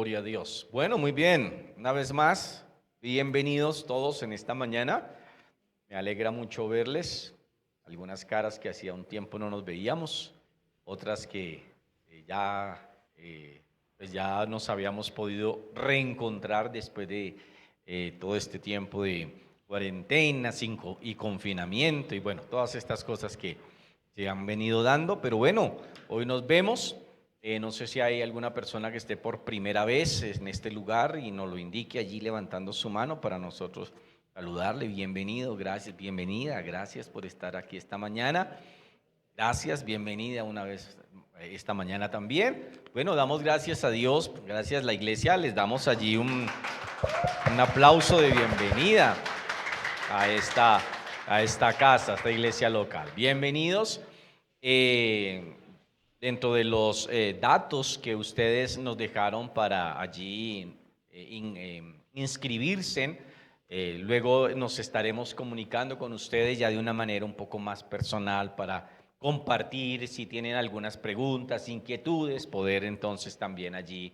Gloria a Dios. Bueno, muy bien. Una vez más, bienvenidos todos en esta mañana. Me alegra mucho verles. Algunas caras que hacía un tiempo no nos veíamos, otras que pues ya nos habíamos podido reencontrar después de todo este tiempo de cuarentena y confinamiento y bueno, todas estas cosas que se han venido dando. Pero bueno, hoy nos vemos. No sé si hay alguna persona que esté por primera vez en este lugar y nos lo indique allí levantando su mano para nosotros saludarle. Bienvenido, gracias, bienvenida, gracias por estar aquí esta mañana. Gracias, bienvenida una vez esta mañana también. Bueno, damos gracias a Dios, gracias a la iglesia, les damos allí un aplauso de bienvenida a esta casa, a esta iglesia local. Bienvenidos. Dentro de los datos que ustedes nos dejaron para allí inscribirse, luego nos estaremos comunicando con ustedes ya de una manera un poco más personal para compartir si tienen algunas preguntas, inquietudes, poder entonces también allí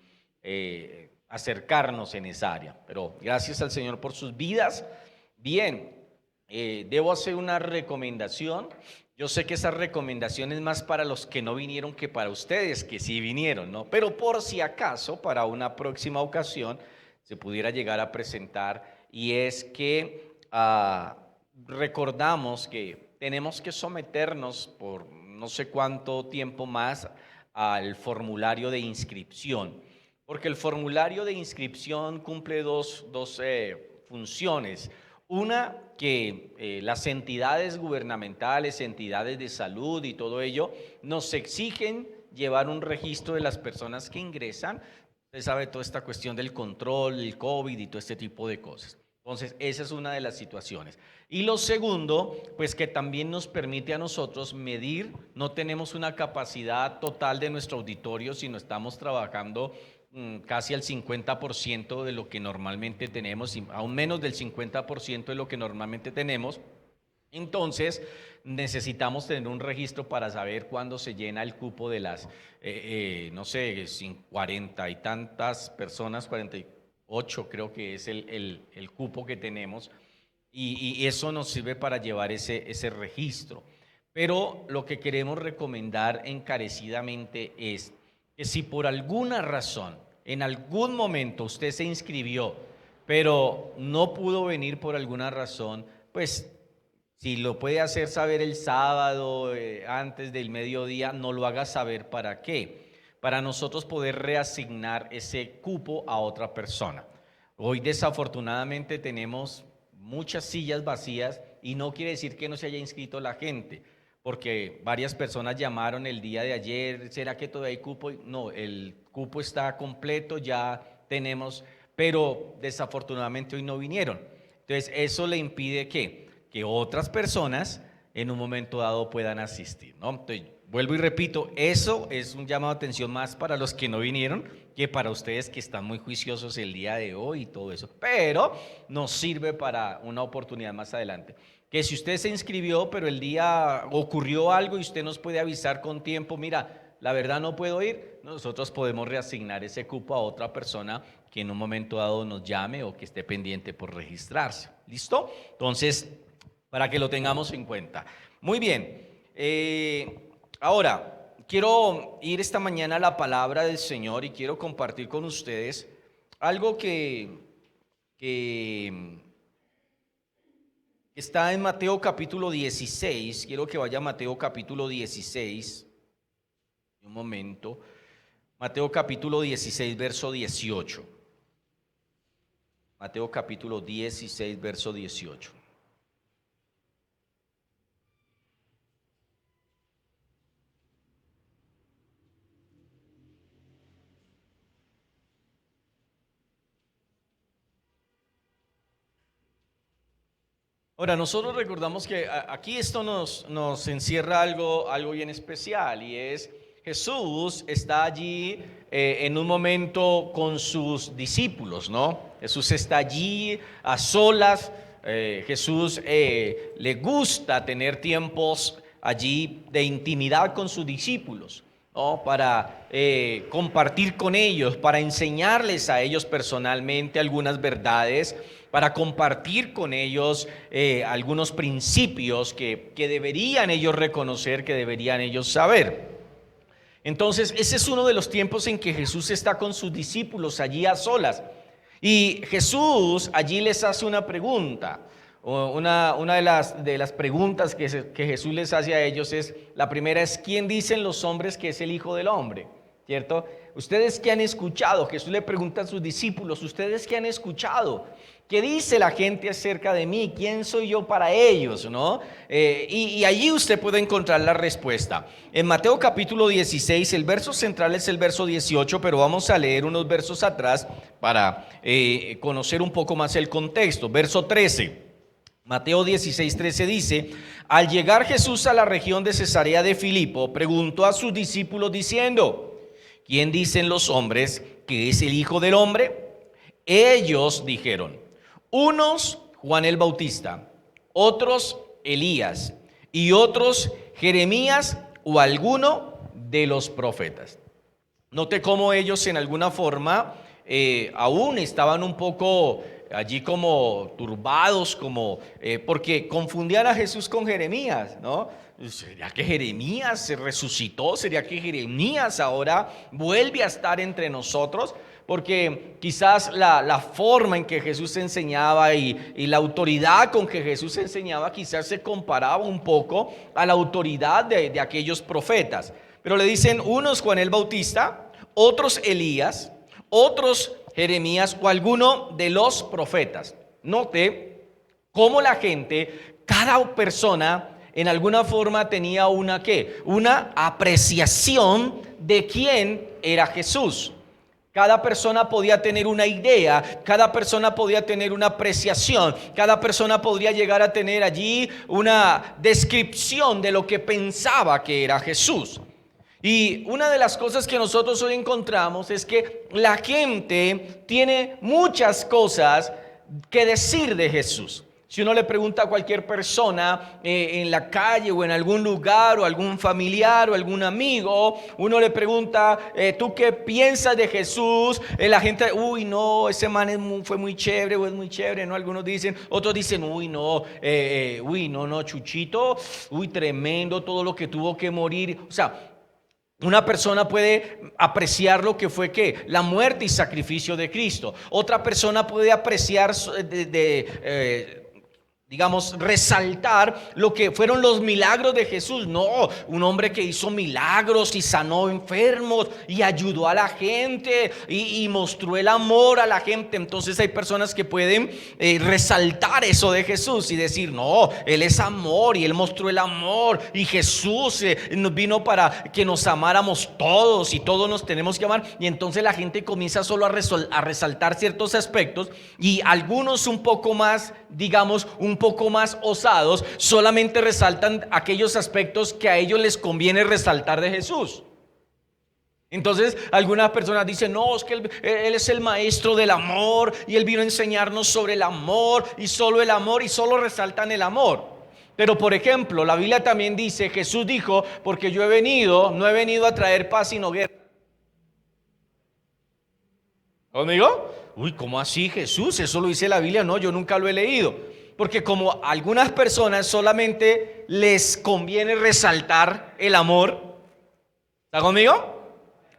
acercarnos en esa área. Pero gracias al Señor por sus vidas. Bien, debo hacer una recomendación. Yo sé que esa recomendación es más para los que no vinieron que para ustedes, que sí vinieron, ¿no? Pero por si acaso, para una próxima ocasión, se pudiera llegar a presentar, y es que recordamos que tenemos que someternos por no sé cuánto tiempo más al formulario de inscripción, porque el formulario de inscripción cumple dos funciones. Una, que las entidades gubernamentales, entidades de salud y todo ello, nos exigen llevar un registro de las personas que ingresan. Usted sabe toda esta cuestión del control, el COVID y todo este tipo de cosas. Entonces, esa es una de las situaciones. Y lo segundo, pues que también nos permite a nosotros medir, no tenemos una capacidad total de nuestro auditorio, sino estamos trabajando casi al 50% de lo que normalmente tenemos, y aún menos del 50% de lo que normalmente tenemos. Entonces necesitamos tener un registro para saber cuándo se llena el cupo de las, no sé, 40 y tantas personas, 48 creo que es el cupo que tenemos, y eso nos sirve para llevar ese registro. Pero lo que queremos recomendar encarecidamente es que si por alguna razón, en algún momento usted se inscribió, pero no pudo venir por alguna razón, pues si lo puede hacer saber el sábado antes del mediodía, no lo haga saber. ¿Para qué? Para nosotros poder reasignar ese cupo a otra persona. Hoy desafortunadamente tenemos muchas sillas vacías y no quiere decir que no se haya inscrito la gente, porque varias personas llamaron el día de ayer, ¿será que todavía hay cupo? No, el cupo está completo, ya tenemos, pero desafortunadamente hoy no vinieron. Entonces eso le impide que otras personas en un momento dado puedan asistir, ¿no? Entonces, vuelvo y repito, eso es un llamado de atención más para los que no vinieron que para ustedes que están muy juiciosos el día de hoy y todo eso, pero nos sirve para una oportunidad más adelante. Que si usted se inscribió, pero el día ocurrió algo y usted nos puede avisar con tiempo, mira, la verdad no puedo ir, nosotros podemos reasignar ese cupo a otra persona que en un momento dado nos llame o que esté pendiente por registrarse. ¿Listo? Entonces, para que lo tengamos en cuenta. Muy bien. Ahora, quiero ir esta mañana a la palabra del Señor y quiero compartir con ustedes algo que está en Mateo capítulo 16. Quiero que vaya a Mateo capítulo 16. Un momento. Mateo capítulo 16, verso 18. Mateo capítulo 16, verso 18. Ahora, nosotros recordamos que aquí esto nos encierra algo bien especial, y es Jesús está allí en un momento con sus discípulos, ¿no? Jesús está allí a solas. Jesús le gusta tener tiempos allí de intimidad con sus discípulos. ¿no? Para compartir con ellos, para enseñarles a ellos personalmente algunas verdades, para compartir con ellos algunos principios que deberían ellos reconocer, que deberían ellos saber. Entonces, ese es uno de los tiempos en que Jesús está con sus discípulos allí a solas. Y Jesús allí les hace una pregunta. Una de las preguntas que Jesús les hace a ellos es, la primera es, ¿quién dicen los hombres que es el Hijo del Hombre? ¿Cierto? Ustedes que han escuchado, Jesús le pregunta a sus discípulos, ustedes que han escuchado, ¿qué dice la gente acerca de mí? ¿Quién soy yo para ellos? ¿No? Y allí usted puede encontrar la respuesta. En Mateo capítulo 16, el verso central es el verso 18, pero vamos a leer unos versos atrás para conocer un poco más el contexto. Verso 13. Mateo 16:13 dice, al llegar Jesús a la región de Cesarea de Filipo, preguntó a sus discípulos diciendo, ¿quién dicen los hombres que es el Hijo del Hombre? Ellos dijeron, unos Juan el Bautista, otros Elías y otros Jeremías o alguno de los profetas. Note cómo ellos en alguna forma aún estaban un poco allí como turbados, porque confundían a Jesús con Jeremías, ¿no? ¿Sería que Jeremías se resucitó? ¿Sería que Jeremías ahora vuelve a estar entre nosotros? Porque quizás la forma en que Jesús enseñaba y la autoridad con que Jesús enseñaba quizás se comparaba un poco a la autoridad de aquellos profetas. Pero le dicen unos Juan el Bautista, otros Elías, otros Jeremías o alguno de los profetas. Note cómo la gente, cada persona en alguna forma tenía una apreciación de quién era Jesús. Cada persona podía tener una idea, cada persona podía tener una apreciación, cada persona podría llegar a tener allí una descripción de lo que pensaba que era Jesús. Y una de las cosas que nosotros hoy encontramos es que la gente tiene muchas cosas que decir de Jesús. Si uno le pregunta a cualquier persona en la calle o en algún lugar o algún familiar o algún amigo, uno le pregunta, ¿tú qué piensas de Jesús? La gente, uy, no, ese man fue muy chévere o es muy chévere, ¿no? Algunos dicen, otros dicen, uy, no, Chuchito, uy, tremendo todo lo que tuvo que morir. O sea, una persona puede apreciar lo que fue la muerte y sacrificio de Cristo. Otra persona puede apreciar digamos, resaltar lo que fueron los milagros de Jesús. No, un hombre que hizo milagros y sanó enfermos y ayudó a la gente y mostró el amor a la gente. Entonces hay personas que pueden resaltar eso de Jesús y decir, no, Él es amor y Él mostró el amor y Jesús nos vino para que nos amáramos todos y todos nos tenemos que amar. Y entonces la gente comienza solo a resaltar ciertos aspectos y algunos un poco más, digamos, un poco más osados, solamente resaltan aquellos aspectos que a ellos les conviene resaltar de Jesús. Entonces algunas personas dicen, no, es que él es el maestro del amor y Él vino a enseñarnos sobre el amor y solo resaltan el amor. Pero por ejemplo, la Biblia también dice, Jesús dijo, porque no he venido a traer paz sino guerra. ¿Conmigo? Uy, ¿cómo así, Jesús? Eso lo dice la Biblia. No, yo nunca lo he leído. Porque como a algunas personas solamente les conviene resaltar el amor. ¿Está conmigo?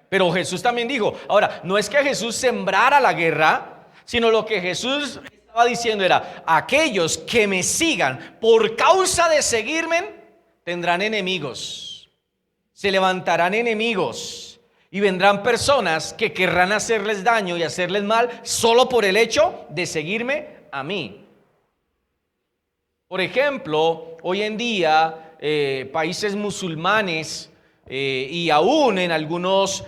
Pero Jesús también dijo. Ahora, no es que Jesús sembrara la guerra, sino lo que Jesús estaba diciendo era, aquellos que me sigan por causa de seguirme, tendrán enemigos. Se levantarán enemigos. Y vendrán personas que querrán hacerles daño y hacerles mal solo por el hecho de seguirme a mí. Por ejemplo, hoy en día países musulmanes y aún en algunos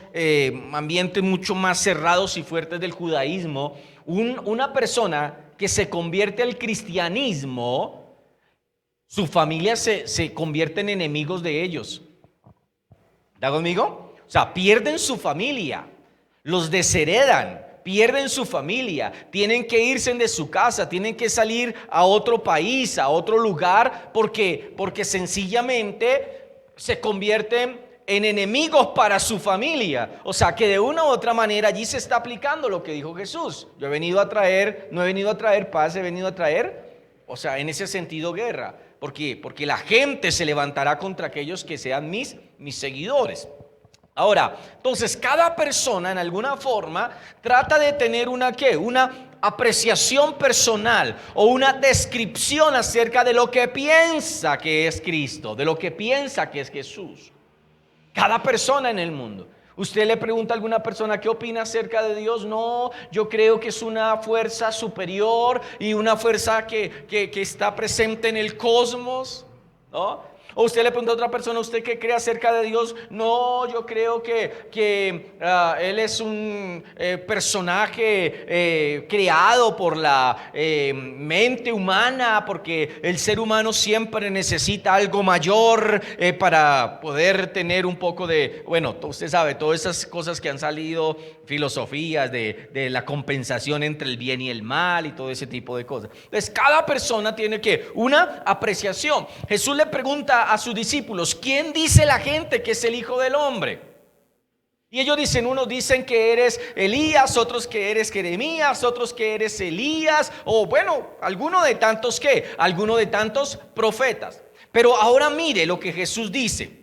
ambientes mucho más cerrados y fuertes del judaísmo, una persona que se convierte al cristianismo, su familia se convierte en enemigos de ellos. ¿Está conmigo? O sea, pierden su familia, los desheredan, pierden su familia, tienen que irse de su casa, tienen que salir a otro país, a otro lugar, porque sencillamente se convierten en enemigos para su familia. O sea, que de una u otra manera allí se está aplicando lo que dijo Jesús. Yo he venido a traer, no he venido a traer paz, he venido a traer, o sea, en ese sentido, guerra. ¿Por qué? Porque la gente se levantará contra aquellos que sean mis seguidores. Ahora, entonces cada persona en alguna forma trata de tener una apreciación personal o una descripción acerca de lo que piensa que es Cristo, de lo que piensa que es Jesús. Cada persona en el mundo. Usted le pregunta a alguna persona qué opina acerca de Dios. No, yo creo que es una fuerza superior y una fuerza que está presente en el cosmos, ¿no? O usted le pregunta a otra persona, ¿usted qué cree acerca de Dios? No, yo creo que Él es un personaje creado por la mente humana, porque el ser humano siempre necesita algo mayor para poder tener un poco de, bueno, usted sabe, todas esas cosas que han salido, filosofías de la compensación entre el bien y el mal y todo ese tipo de cosas. Entonces, cada persona tiene una apreciación. Jesús le pregunta a sus discípulos, ¿quién dice la gente que es el Hijo del Hombre? Y ellos dicen, unos dicen que eres Elías, otros que eres Jeremías, otros que eres Elías, o bueno, alguno de tantos profetas. Pero ahora mire lo que Jesús dice.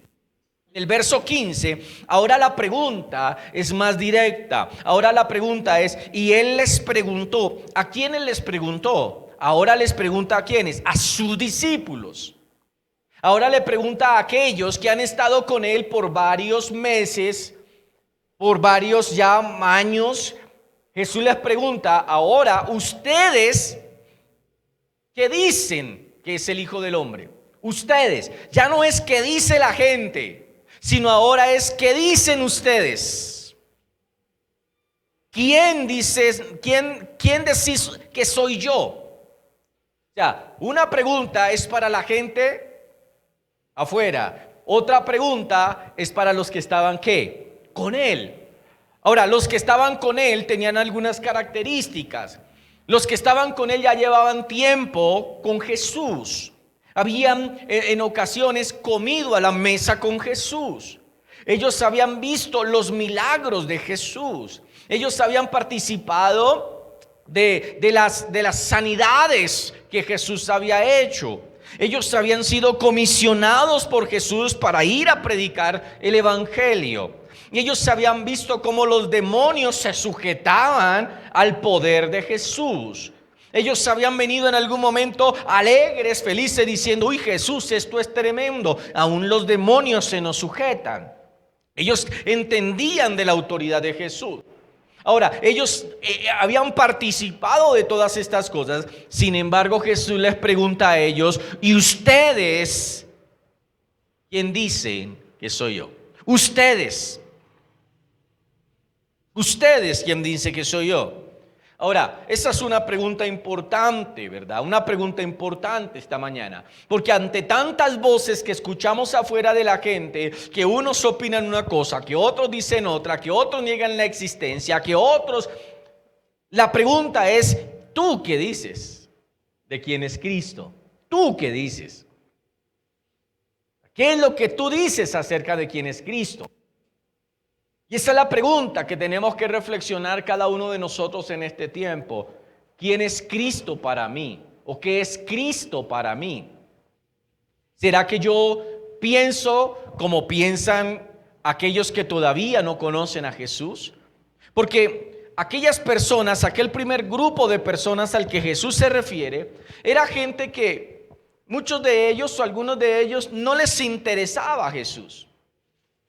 El verso 15, ahora la pregunta es más directa. Ahora la pregunta es, y Él les preguntó, ¿a quiénes les preguntó? Ahora les pregunta a quiénes, a sus discípulos. Ahora le pregunta a aquellos que han estado con Él por varios meses, por varios ya años. Jesús les pregunta, ahora ustedes, ¿qué dicen que es el Hijo del Hombre? Ustedes, ya no es que dice la gente, sino ahora es ¿qué dicen ustedes? ¿Quién decís que soy yo? O sea, una pregunta es para la gente afuera, otra pregunta es para los que estaban ¿qué? Con Él. Ahora, los que estaban con Él tenían algunas características. Los que estaban con Él ya llevaban tiempo con Jesús. Habían en ocasiones comido a la mesa con Jesús. Ellos habían visto los milagros de Jesús. Ellos habían participado de las sanidades que Jesús había hecho. Ellos habían sido comisionados por Jesús para ir a predicar el evangelio. Y ellos habían visto cómo los demonios se sujetaban al poder de Jesús. Ellos habían venido en algún momento alegres, felices, diciendo, uy Jesús, esto es tremendo, aún los demonios se nos sujetan. Ellos entendían de la autoridad de Jesús. Ahora, ellos habían participado de todas estas cosas. Sin embargo, Jesús les pregunta a ellos, ¿y ustedes quién dicen que soy yo? Ustedes quién dice que soy yo. Ahora, esa es una pregunta importante, ¿verdad? Una pregunta importante esta mañana. Porque ante tantas voces que escuchamos afuera de la gente, que unos opinan una cosa, que otros dicen otra, que otros niegan la existencia, que otros... La pregunta es, ¿tú qué dices de quién es Cristo? ¿Tú qué dices? ¿Qué es lo que tú dices acerca de quién es Cristo? Y esa es la pregunta que tenemos que reflexionar cada uno de nosotros en este tiempo. ¿Quién es Cristo para mí? ¿O qué es Cristo para mí? ¿Será que yo pienso como piensan aquellos que todavía no conocen a Jesús? Porque aquellas personas, aquel primer grupo de personas al que Jesús se refiere, era gente que muchos de ellos o algunos de ellos no les interesaba a Jesús.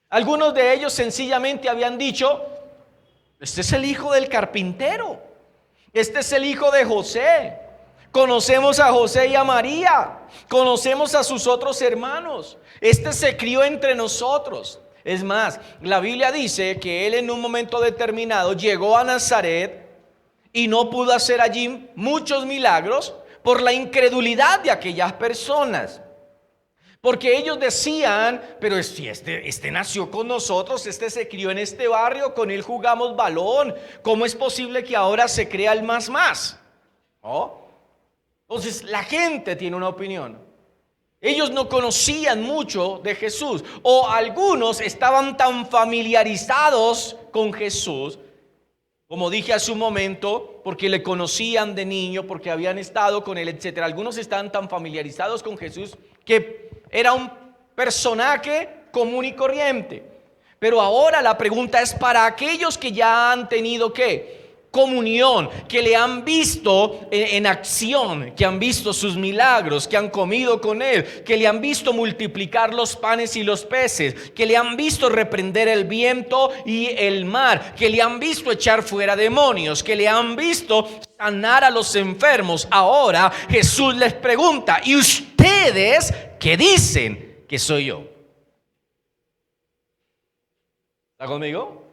Algunos de ellos sencillamente habían dicho, este es el hijo del carpintero, este es el hijo de José. Conocemos a José y a María, conocemos a sus otros hermanos. Este se crió entre nosotros. Es más, la Biblia dice que él en un momento determinado llegó a Nazaret y no pudo hacer allí muchos milagros por la incredulidad de aquellas personas. Porque ellos decían, pero si este nació con nosotros, este se crió en este barrio, con él jugamos balón, ¿cómo es posible que ahora se crea el más? ¿Oh? Entonces la gente tiene una opinión. Ellos no conocían mucho de Jesús, o algunos estaban tan familiarizados con Jesús, como dije hace un momento, porque le conocían de niño, porque habían estado con él, etc. Algunos estaban tan familiarizados con Jesús que era un personaje común y corriente. Pero ahora la pregunta es para aquellos que ya han tenido ¿qué? Comunión, que le han visto en acción, que han visto sus milagros, que han comido con él, que le han visto multiplicar los panes y los peces, que le han visto reprender el viento y el mar, que le han visto echar fuera demonios, que le han visto sanar a los enfermos. Ahora Jesús les pregunta: ¿y ustedes qué dicen que soy yo? ¿Está conmigo?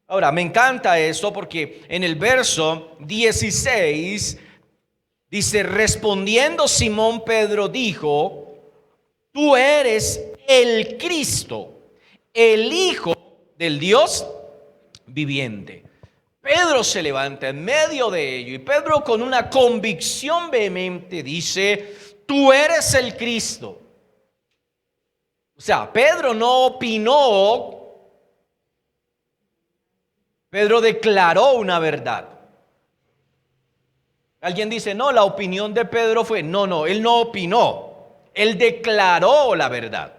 Ahora, me encanta esto porque en el verso 16 dice: respondiendo Simón Pedro dijo: tú eres el Cristo, el Hijo del Dios viviente. Pedro se levanta en medio de ello y Pedro, con una convicción vehemente, dice: tú eres el Cristo. O sea, Pedro no opinó, Pedro declaró una verdad. Alguien dice: no, la opinión de Pedro fue. No, él no opinó, él declaró la verdad.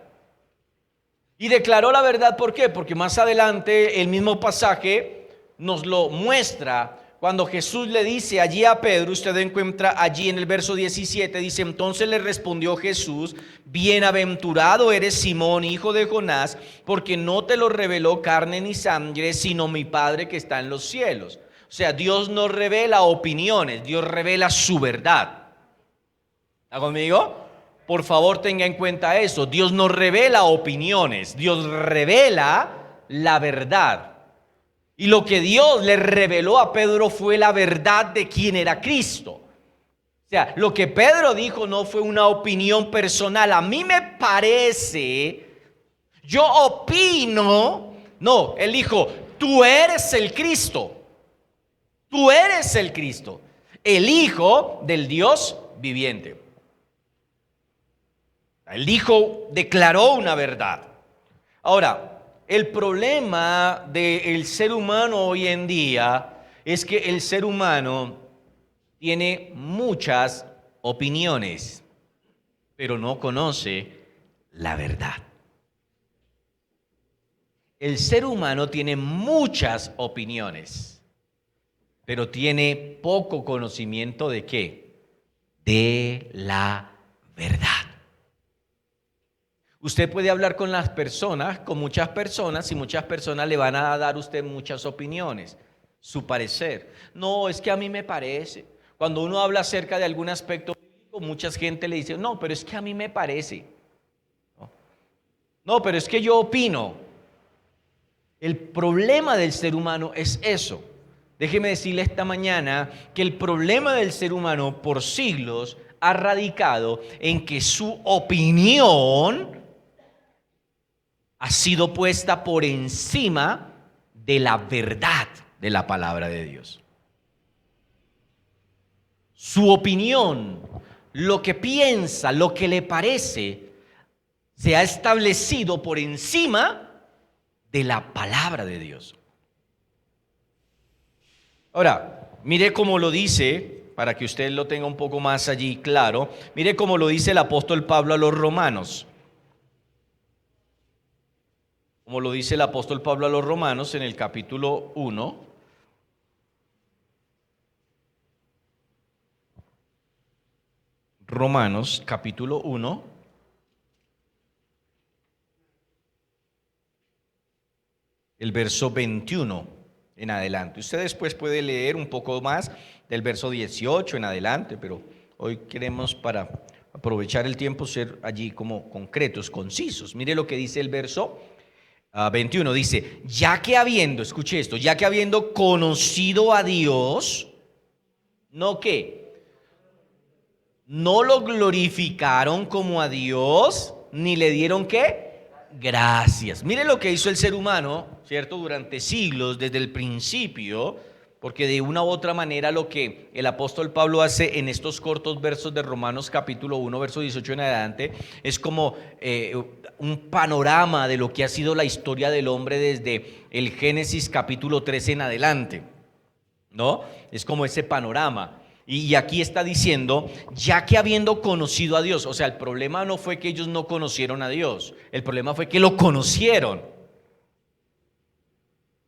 Y declaró la verdad, ¿por qué? Porque más adelante el mismo pasaje nos lo muestra. Cuando Jesús le dice allí a Pedro, usted encuentra allí en el verso 17, dice: entonces le respondió Jesús: bienaventurado eres Simón, hijo de Jonás, porque no te lo reveló carne ni sangre, sino mi Padre que está en los cielos. O sea, Dios no revela opiniones, Dios revela su verdad. ¿Está conmigo? Por favor, tenga en cuenta eso. Dios no revela opiniones, Dios revela la verdad. Y lo que Dios le reveló a Pedro fue la verdad de quién era Cristo. O sea, lo que Pedro dijo no fue una opinión personal. A mí me parece, yo opino. No, él dijo: tú eres el Cristo. Tú eres el Cristo, el Hijo del Dios viviente. El Hijo declaró una verdad. Ahora, el problema del ser humano hoy en día es que el ser humano tiene muchas opiniones, pero no conoce la verdad. El ser humano tiene muchas opiniones, pero tiene poco conocimiento ¿de qué? De la verdad. Usted puede hablar con las personas, con muchas personas, y muchas personas le van a dar a usted muchas opiniones, su parecer. No, es que a mí me parece. Cuando uno habla acerca de algún aspecto bíblico, mucha gente le dice: no, pero es que a mí me parece. No, pero es que yo opino. El problema del ser humano es eso. Déjeme decirle esta mañana que el problema del ser humano por siglos ha radicado en que su opinión ha sido puesta por encima de la verdad de la palabra de Dios. Su opinión, lo que piensa, lo que le parece, se ha establecido por encima de la palabra de Dios. Ahora, mire cómo lo dice, para que usted lo tenga un poco más allí claro, mire cómo lo dice el apóstol Pablo a los romanos. Como lo dice el apóstol Pablo a los romanos en el capítulo 1. Romanos capítulo 1. El verso 21 en adelante. Usted después puede leer un poco más del verso 18 en adelante, pero hoy queremos, para aprovechar el tiempo, ser allí como concretos, concisos. Mire lo que dice el verso 21, dice: ya que habiendo, escuche esto, ya que habiendo conocido a Dios, ¿no qué? No lo glorificaron como a Dios, ni le dieron ¿qué? Gracias. Mire lo que hizo el ser humano, ¿cierto? Durante siglos, desde el principio, Porque de una u otra manera lo que el apóstol Pablo hace en estos cortos versos de Romanos capítulo 1, verso 18 en adelante, es como un panorama de lo que ha sido la historia del hombre desde el Génesis capítulo 13 en adelante, ¿no? Es como ese panorama. Y aquí está diciendo, ya que habiendo conocido a Dios, o sea, el problema no fue que ellos no conocieron a Dios, el problema fue que lo conocieron.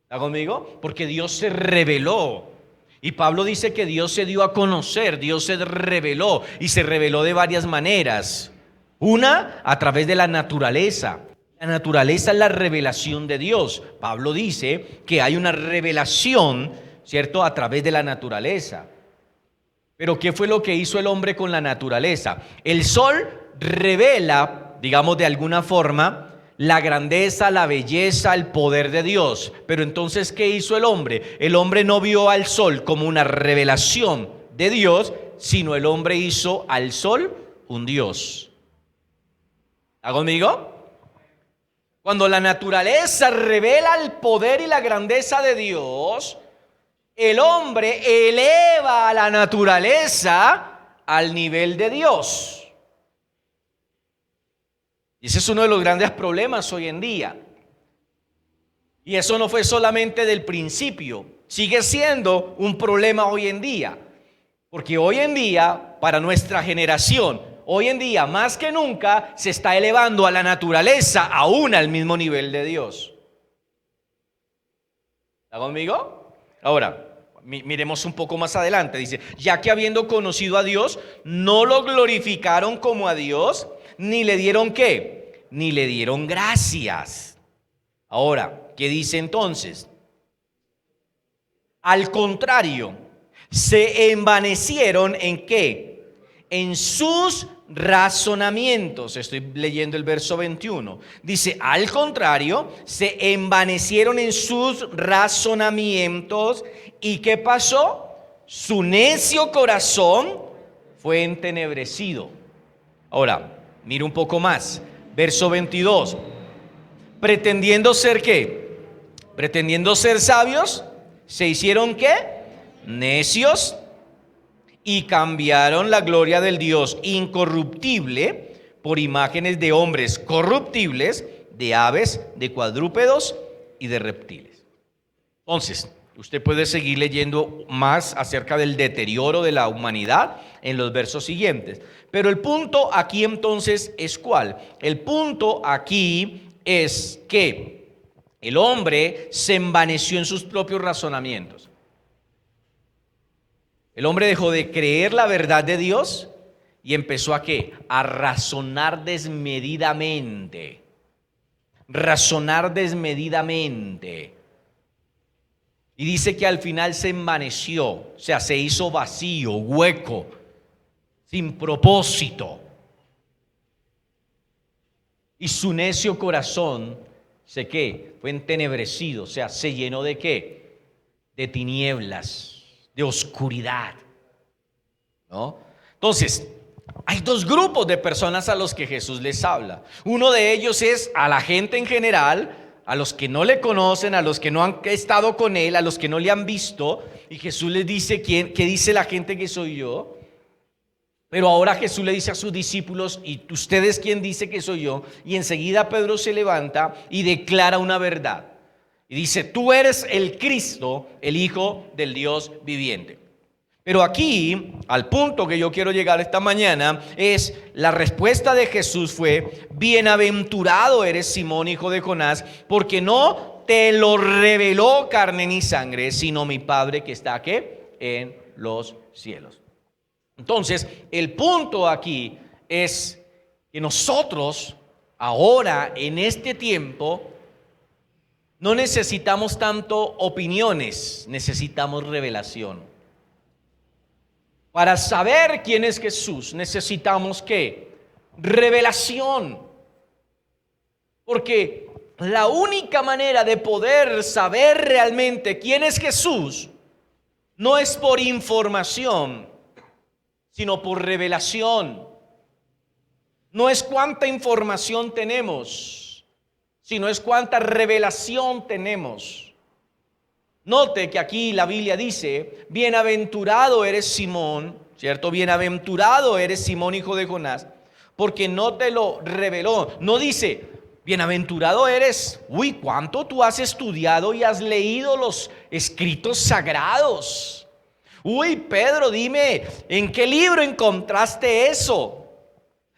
¿Está conmigo? Porque Dios se reveló. Y Pablo dice que Dios se dio a conocer, Dios se reveló y se reveló de varias maneras. Una, a través de la naturaleza. La naturaleza es la revelación de Dios. Pablo dice que hay una revelación, ¿cierto?, a través de la naturaleza. Pero ¿qué fue lo que hizo el hombre con la naturaleza? El sol revela, digamos de alguna forma, la grandeza, la belleza, el poder de Dios. Pero entonces, ¿qué hizo el hombre? El hombre no vio al sol como una revelación de Dios, sino el hombre hizo al sol un Dios. ¿Está conmigo? Cuando la naturaleza revela el poder y la grandeza de Dios, el hombre eleva a la naturaleza al nivel de Dios. Y ese es uno de los grandes problemas hoy en día. Y eso no fue solamente del principio, sigue siendo un problema hoy en día. Porque hoy en día, para nuestra generación, hoy en día más que nunca, se está elevando a la naturaleza aún al mismo nivel de Dios. ¿Está conmigo? Ahora, miremos un poco más adelante. Dice, ya que habiendo conocido a Dios, no lo glorificaron como a Dios, ni le dieron ¿qué? Ni le dieron gracias. Ahora, ¿qué dice entonces? Al contrario, se envanecieron ¿en qué? En sus razonamientos. Estoy leyendo el verso 21. Dice, al contrario, se envanecieron en sus razonamientos. ¿Y qué pasó? Su necio corazón fue entenebrecido. Ahora, mira un poco más. Verso 22. Pretendiendo ser ¿qué? Pretendiendo ser sabios, ¿se hicieron qué? Necios, y cambiaron la gloria del Dios incorruptible por imágenes de hombres corruptibles, de aves, de cuadrúpedos y de reptiles. Entonces, usted puede seguir leyendo más acerca del deterioro de la humanidad en los versos siguientes. Pero el punto aquí entonces es ¿cuál? El punto aquí es que el hombre se envaneció en sus propios razonamientos. El hombre dejó de creer la verdad de Dios y empezó ¿a qué? A razonar desmedidamente. Razonar desmedidamente. Y dice que al final se envaneció, o sea, se hizo vacío, hueco, sin propósito. Y su necio corazón, ¿qué? Fue entenebrecido, o sea, se llenó ¿de qué? De tinieblas, de oscuridad, ¿no? Entonces, hay dos grupos de personas a los que Jesús les habla. Uno de ellos es a la gente en general, a los que no le conocen, a los que no han estado con él, a los que no le han visto. Y Jesús les dice, ¿qué dice la gente que soy yo? Pero ahora Jesús le dice a sus discípulos, ¿y ustedes quién dice que soy yo? Y enseguida Pedro se levanta y declara una verdad. Y dice, tú eres el Cristo, el Hijo del Dios viviente. Pero aquí, al punto que yo quiero llegar esta mañana, es la respuesta de Jesús fue, bienaventurado eres Simón, hijo de Jonás, porque no te lo reveló carne ni sangre, sino mi Padre que está aquí en los cielos. Entonces, el punto aquí es que nosotros, ahora, en este tiempo, no necesitamos tanto opiniones, necesitamos revelación. Para saber quién es Jesús, necesitamos ¿qué? Revelación. Porque la única manera de poder saber realmente quién es Jesús no es por información, sino por revelación. No es cuánta información tenemos, sino es cuánta revelación tenemos. Note que aquí la Biblia dice, bienaventurado eres Simón, ¿cierto? Bienaventurado eres Simón, hijo de Jonás, porque no te lo reveló. No dice, bienaventurado eres, uy, ¿cuánto tú has estudiado y has leído los escritos sagrados? Uy, Pedro, dime, ¿en qué libro encontraste eso?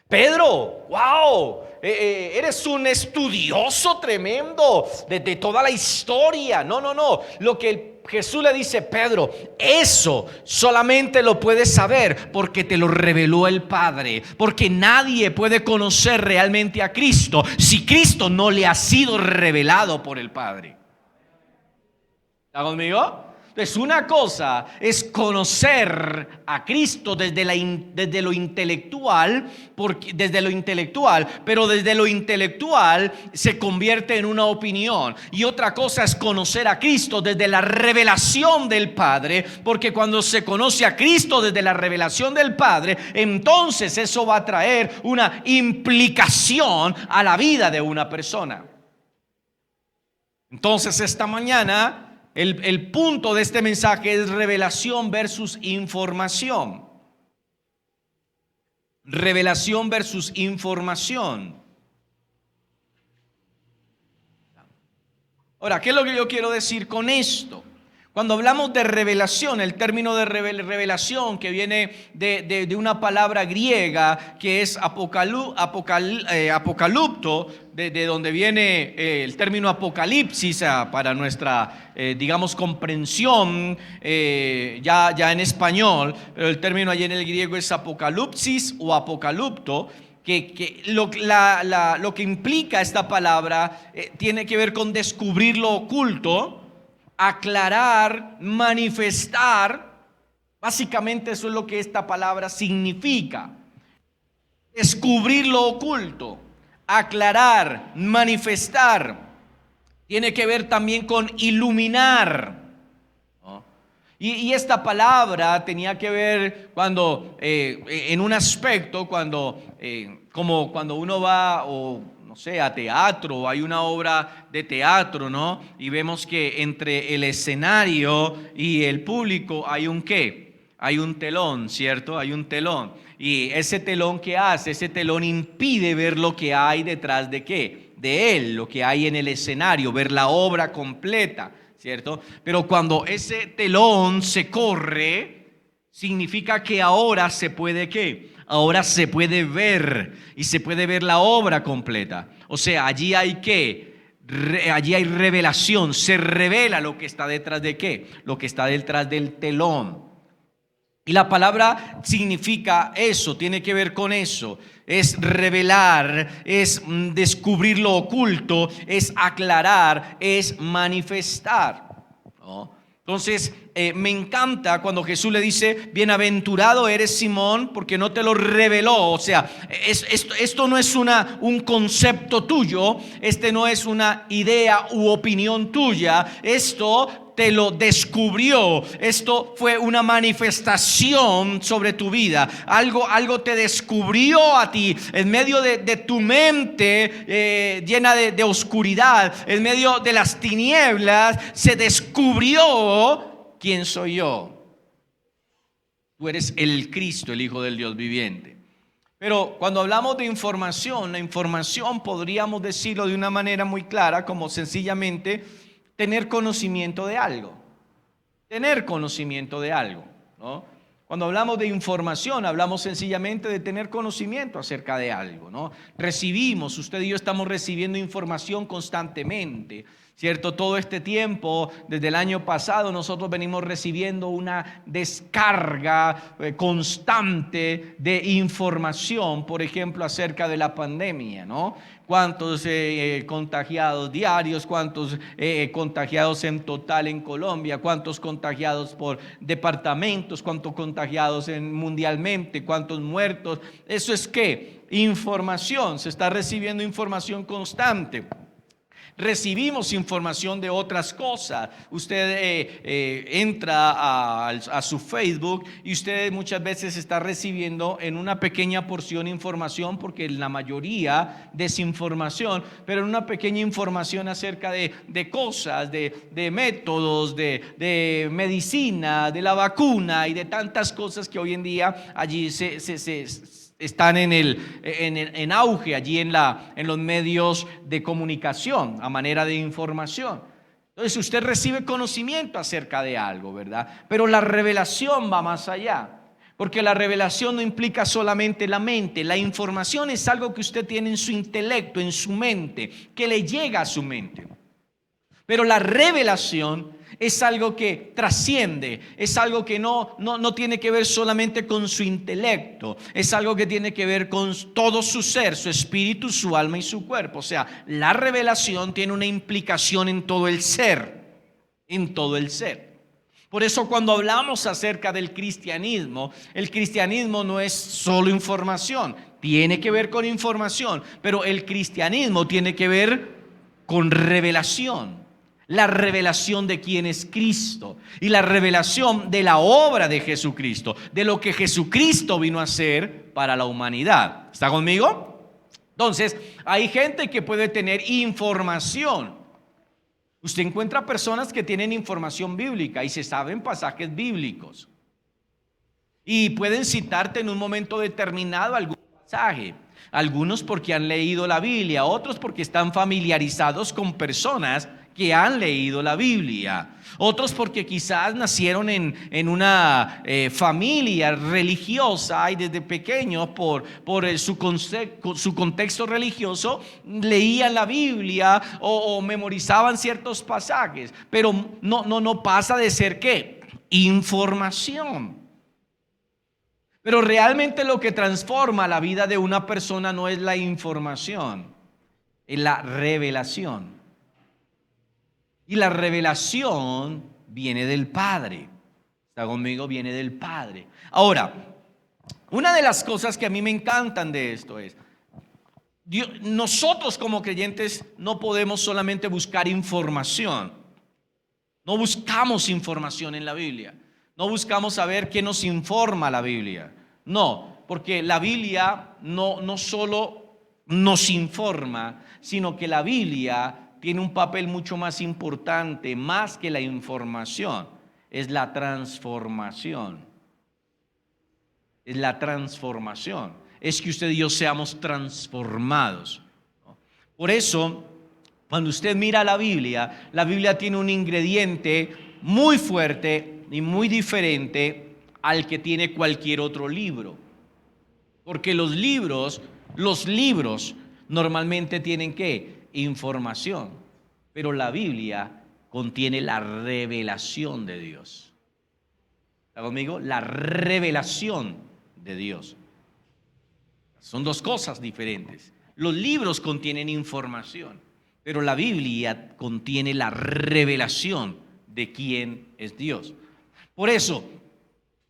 Pedro, wow, eres un estudioso tremendo de toda la historia. No. Lo que Jesús le dice, Pedro, eso solamente lo puedes saber porque te lo reveló el Padre. Porque nadie puede conocer realmente a Cristo si Cristo no le ha sido revelado por el Padre. ¿Está conmigo? Entonces, una cosa es conocer a Cristo desde lo intelectual, pero desde lo intelectual se convierte en una opinión. Y otra cosa es conocer a Cristo desde la revelación del Padre, porque cuando se conoce a Cristo desde la revelación del Padre, entonces eso va a traer una implicación a la vida de una persona. Entonces, esta mañana el punto de este mensaje es revelación versus información. Revelación versus información. Ahora, ¿qué es lo que yo quiero decir con esto? Cuando hablamos de revelación, el término de revelación que viene de una palabra griega que es apocalupto, de donde viene el término apocalipsis para nuestra, digamos, comprensión ya en español, pero el término allí en el griego es apocalipsis o apocalupto. Que lo que implica esta palabra tiene que ver con descubrir lo oculto, aclarar, manifestar. Básicamente eso es lo que esta palabra significa. Descubrir lo oculto, aclarar, manifestar. Tiene que ver también con iluminar, ¿no? Y esta palabra tenía que ver cuando, en un aspecto, como cuando uno va no sé, a teatro, hay una obra de teatro, ¿no? Y vemos que entre el escenario y el público hay un ¿qué? Hay un telón, ¿cierto? Hay un telón. Y ese telón, ¿qué hace? Ese telón impide ver lo que hay detrás de ¿qué? De él, lo que hay en el escenario, ver la obra completa, ¿cierto? Pero cuando ese telón se corre, significa que ahora se puede ¿qué? Ahora se puede ver y se puede ver la obra completa. O sea, allí hay allí hay revelación, se revela lo que está detrás de ¿qué? Lo que está detrás del telón. Y la palabra significa eso, tiene que ver con eso. Es revelar, es descubrir lo oculto, es aclarar, es manifestar, ¿no? Entonces, me encanta cuando Jesús le dice, bienaventurado eres Simón, porque no te lo reveló. O sea, esto no es un concepto tuyo, no es una idea u opinión tuya, esto te lo descubrió, esto fue una manifestación sobre tu vida, algo te descubrió a ti, en medio de tu mente llena de oscuridad, en medio de las tinieblas, se descubrió quién soy yo. Tú eres el Cristo, el Hijo del Dios viviente. Pero cuando hablamos de información, la información podríamos decirlo de una manera muy clara, como sencillamente tener conocimiento de algo. Tener conocimiento de algo, ¿no? Cuando hablamos de información, hablamos sencillamente de tener conocimiento acerca de algo, ¿no? Usted y yo estamos recibiendo información constantemente, ¿cierto? Todo este tiempo, desde el año pasado, nosotros venimos recibiendo una descarga constante de información, por ejemplo, acerca de la pandemia, ¿no? Cuántos contagiados diarios, cuántos contagiados en total en Colombia, cuántos contagiados por departamentos, cuántos contagiados mundialmente, cuántos muertos. Eso es ¿qué? Información, se está recibiendo información constante. recibimos información de otras cosas. Usted entra a su Facebook y usted muchas veces está recibiendo en una pequeña porción información, porque la mayoría desinformación, pero en una pequeña información acerca de cosas, de métodos, de medicina, de la vacuna y de tantas cosas que hoy en día allí se están en auge allí en los medios de comunicación a manera de información. Entonces usted recibe conocimiento acerca de algo, ¿verdad? Pero la revelación va más allá, porque la revelación no implica solamente la mente. La información es algo que usted tiene en su intelecto, en su mente, que le llega a su mente. Pero la revelación es algo que trasciende, es algo que no tiene que ver solamente con su intelecto, es algo que tiene que ver con todo su ser, su espíritu, su alma y su cuerpo. O sea, la revelación tiene una implicación en todo el ser, en todo el ser. Por eso cuando hablamos acerca del cristianismo, el cristianismo no es solo información, tiene que ver con información, pero el cristianismo tiene que ver con revelación. La revelación de quién es Cristo y la revelación de la obra de Jesucristo, de lo que Jesucristo vino a hacer para la humanidad. ¿Está conmigo? Entonces, hay gente que puede tener información. Usted encuentra personas que tienen información bíblica y se saben pasajes bíblicos y pueden citarte en un momento determinado algún pasaje. Algunos porque han leído la Biblia, otros porque están familiarizados con personas que han leído la Biblia, otros porque quizás nacieron en una familia religiosa y desde pequeños por su contexto religioso leían la Biblia o memorizaban ciertos pasajes, pero no pasa de ser ¿qué? Información. Pero realmente lo que transforma la vida de una persona no es la información, es la revelación. Y la revelación viene del Padre. ¿Está conmigo? Viene del Padre. Ahora, una de las cosas que a mí me encantan de esto es, nosotros como creyentes no podemos solamente buscar información. No buscamos información en la Biblia. No buscamos saber qué nos informa la Biblia. No, porque la Biblia no solo nos informa, sino que la Biblia tiene un papel mucho más importante, más que la información. Es la transformación. Es la transformación. Es que usted y yo seamos transformados. Por eso, cuando usted mira la Biblia tiene un ingrediente muy fuerte y muy diferente al que tiene cualquier otro libro. Porque los libros normalmente tienen ¿qué? Información, pero la Biblia contiene la revelación de Dios. ¿Está conmigo? La revelación de Dios. Son dos cosas diferentes. Los libros contienen información, pero la Biblia contiene la revelación de quién es Dios. Por eso,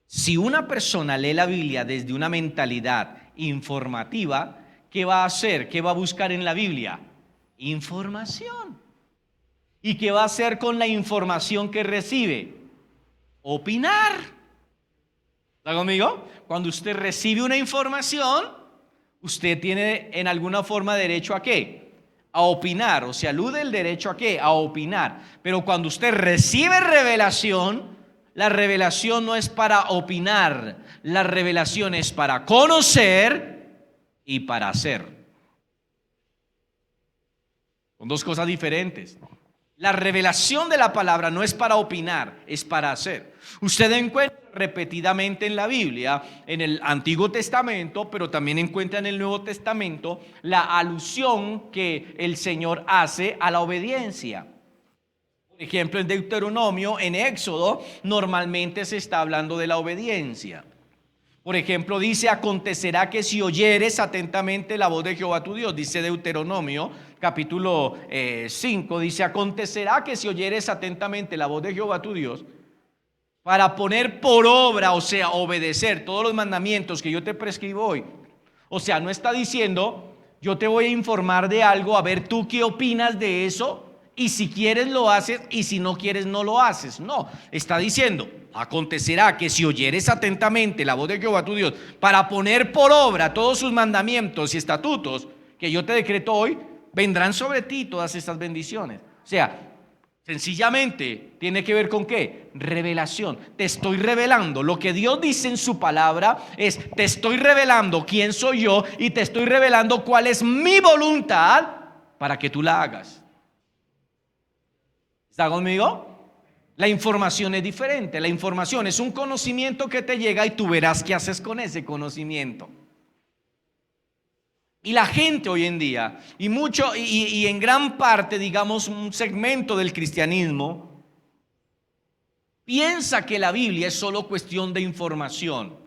si una persona lee la Biblia desde una mentalidad informativa, ¿qué va a hacer? ¿Qué va a buscar en la Biblia? Información. ¿Y qué va a hacer con la información que recibe? Opinar. ¿Está conmigo? Cuando usted recibe una información, usted tiene en alguna forma derecho ¿a qué? A opinar. O se alude el derecho ¿a qué? A opinar. Pero cuando usted recibe revelación, la revelación no es para opinar. La revelación es para conocer y para hacer. Son dos cosas diferentes. La revelación de la palabra no es para opinar, es para hacer. Usted encuentra repetidamente en la Biblia, en el Antiguo Testamento, pero también encuentra en el Nuevo Testamento la alusión que el Señor hace a la obediencia. Por ejemplo, en Deuteronomio, en Éxodo, normalmente se está hablando de la obediencia. Por ejemplo, dice: acontecerá que si oyeres atentamente la voz de Jehová tu Dios, dice Deuteronomio capítulo 5, dice: acontecerá que si oyeres atentamente la voz de Jehová tu Dios, para poner por obra, o sea, obedecer todos los mandamientos que yo te prescribo hoy. O sea, no está diciendo Yo te voy a informar de algo, a ver tú qué opinas de eso, y si quieres lo haces, y si no quieres no lo haces. No, está diciendo, acontecerá que si oyeres atentamente la voz de Jehová tu Dios para poner por obra todos sus mandamientos y estatutos que yo te decreto hoy, vendrán sobre ti todas estas bendiciones. O sea, sencillamente tiene que ver con ¿qué? Revelación. Te estoy revelando lo que Dios dice en su palabra. Te estoy revelando quién soy yo y te estoy revelando cuál es mi voluntad para que tú la hagas. ¿Está conmigo? La información es diferente. La información es un conocimiento que te llega y tú verás qué haces con ese conocimiento. Y la gente hoy en día, y en gran parte, digamos, un segmento del cristianismo, piensa que la Biblia es solo cuestión de información.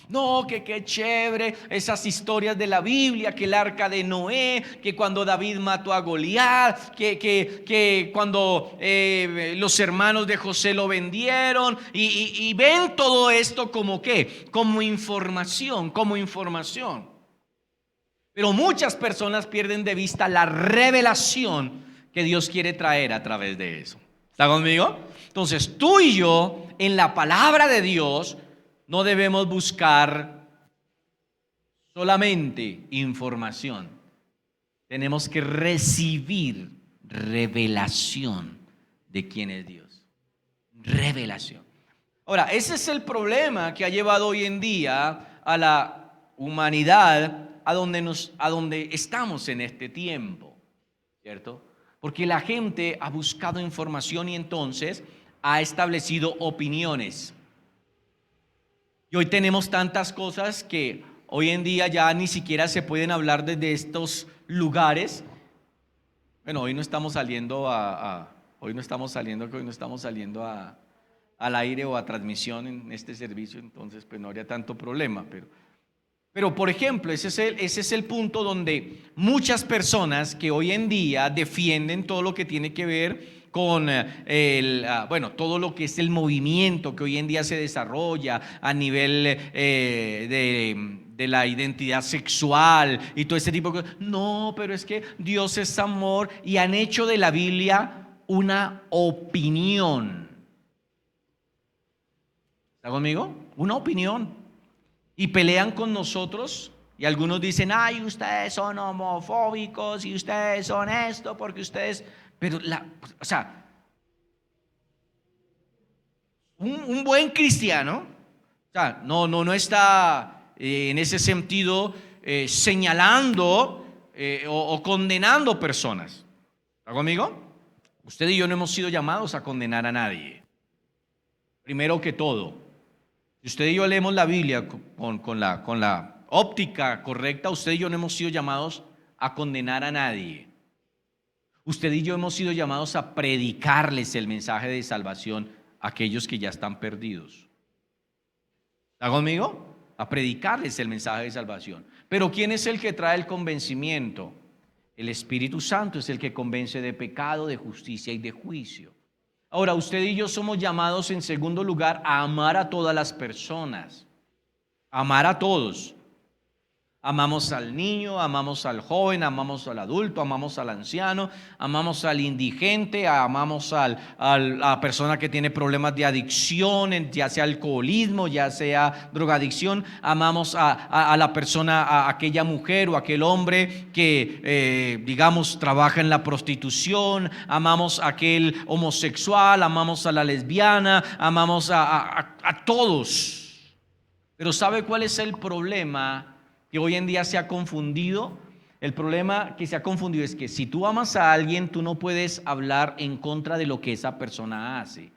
No, que qué chévere esas historias de la Biblia, que el arca de Noé, que cuando David mató a Goliat, que cuando los hermanos de José lo vendieron, y ven todo esto como ¿qué? Como información. Pero muchas personas pierden de vista la revelación que Dios quiere traer a través de eso. ¿Está conmigo? Entonces tú y yo en la palabra de Dios no debemos buscar solamente información. Tenemos que recibir revelación de quién es Dios. Revelación. Ahora, ese es el problema que ha llevado hoy en día a la humanidad a donde estamos en este tiempo, ¿cierto? Porque la gente ha buscado información y entonces ha establecido opiniones. Y hoy tenemos tantas cosas que hoy en día ya ni siquiera se pueden hablar desde estos lugares. Bueno, hoy no estamos saliendo al aire o a transmisión en este servicio, entonces pues no habría tanto problema, pero por ejemplo, ese es el punto donde muchas personas que hoy en día defienden todo lo que tiene que ver con todo lo que es el movimiento que hoy en día se desarrolla a nivel de la identidad sexual y todo ese tipo de cosas. No, pero es que Dios es amor, y han hecho de la Biblia una opinión. ¿Está conmigo? Una opinión. Y pelean con nosotros, y algunos dicen, ay, ustedes son homofóbicos y ustedes son esto porque ustedes, pero un buen cristiano, no está en ese sentido señalando o condenando personas. ¿Está conmigo? Usted y yo no hemos sido llamados a condenar a nadie. Primero que todo, si usted y yo leemos la Biblia con la óptica correcta, usted y yo no hemos sido llamados a condenar a nadie. Usted y yo hemos sido llamados a predicarles el mensaje de salvación a aquellos que ya están perdidos. ¿Está conmigo? A predicarles el mensaje de salvación. Pero ¿quién es el que trae el convencimiento? El Espíritu Santo es el que convence de pecado, de justicia y de juicio. Ahora, usted y yo somos llamados en segundo lugar a amar a todas las personas, amar a todos. Amamos al niño, amamos al joven, amamos al adulto, amamos al anciano, amamos al indigente, amamos a la persona que tiene problemas de adicción, ya sea alcoholismo, ya sea drogadicción. Amamos a la persona, a aquella mujer o aquel hombre que, digamos, trabaja en la prostitución. Amamos a aquel homosexual, amamos a la lesbiana, amamos a todos. Pero ¿sabe cuál es el problema? Que hoy en día se ha confundido. El problema que se ha confundido es que si tú amas a alguien, tú no puedes hablar en contra de lo que esa persona hace,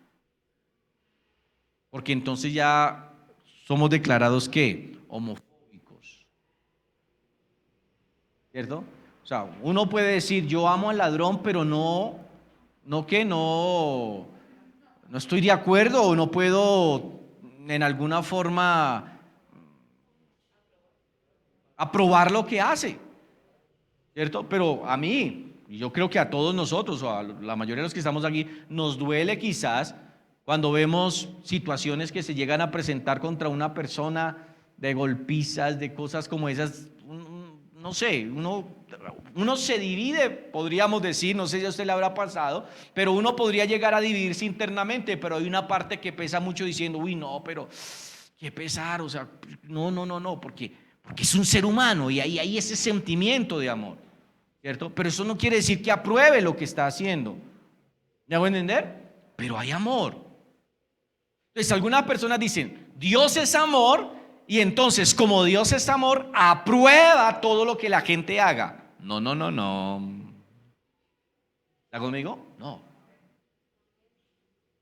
porque entonces ya somos declarados ¿qué? Homofóbicos, ¿cierto? O sea, uno puede decir yo amo al ladrón, pero no estoy de acuerdo, o no puedo en alguna forma aprobar lo que hace, ¿cierto? Pero a mí, y yo creo que a todos nosotros, o a la mayoría de los que estamos aquí, nos duele quizás cuando vemos situaciones que se llegan a presentar contra una persona, de golpizas, de cosas como esas. No sé, uno Uno se divide, podríamos decir, no sé si a usted le habrá pasado, pero uno podría llegar a dividirse internamente, pero hay una parte que pesa mucho diciendo, uy, no, pero qué pesar, o sea, no, porque es un ser humano y ahí hay ese sentimiento de amor, ¿cierto? Pero eso no quiere decir que apruebe lo que está haciendo. ¿Me hago entender? Pero hay amor. Entonces, algunas personas dicen, Dios es amor, y entonces, como Dios es amor, aprueba todo lo que la gente haga. No. ¿Está conmigo? No.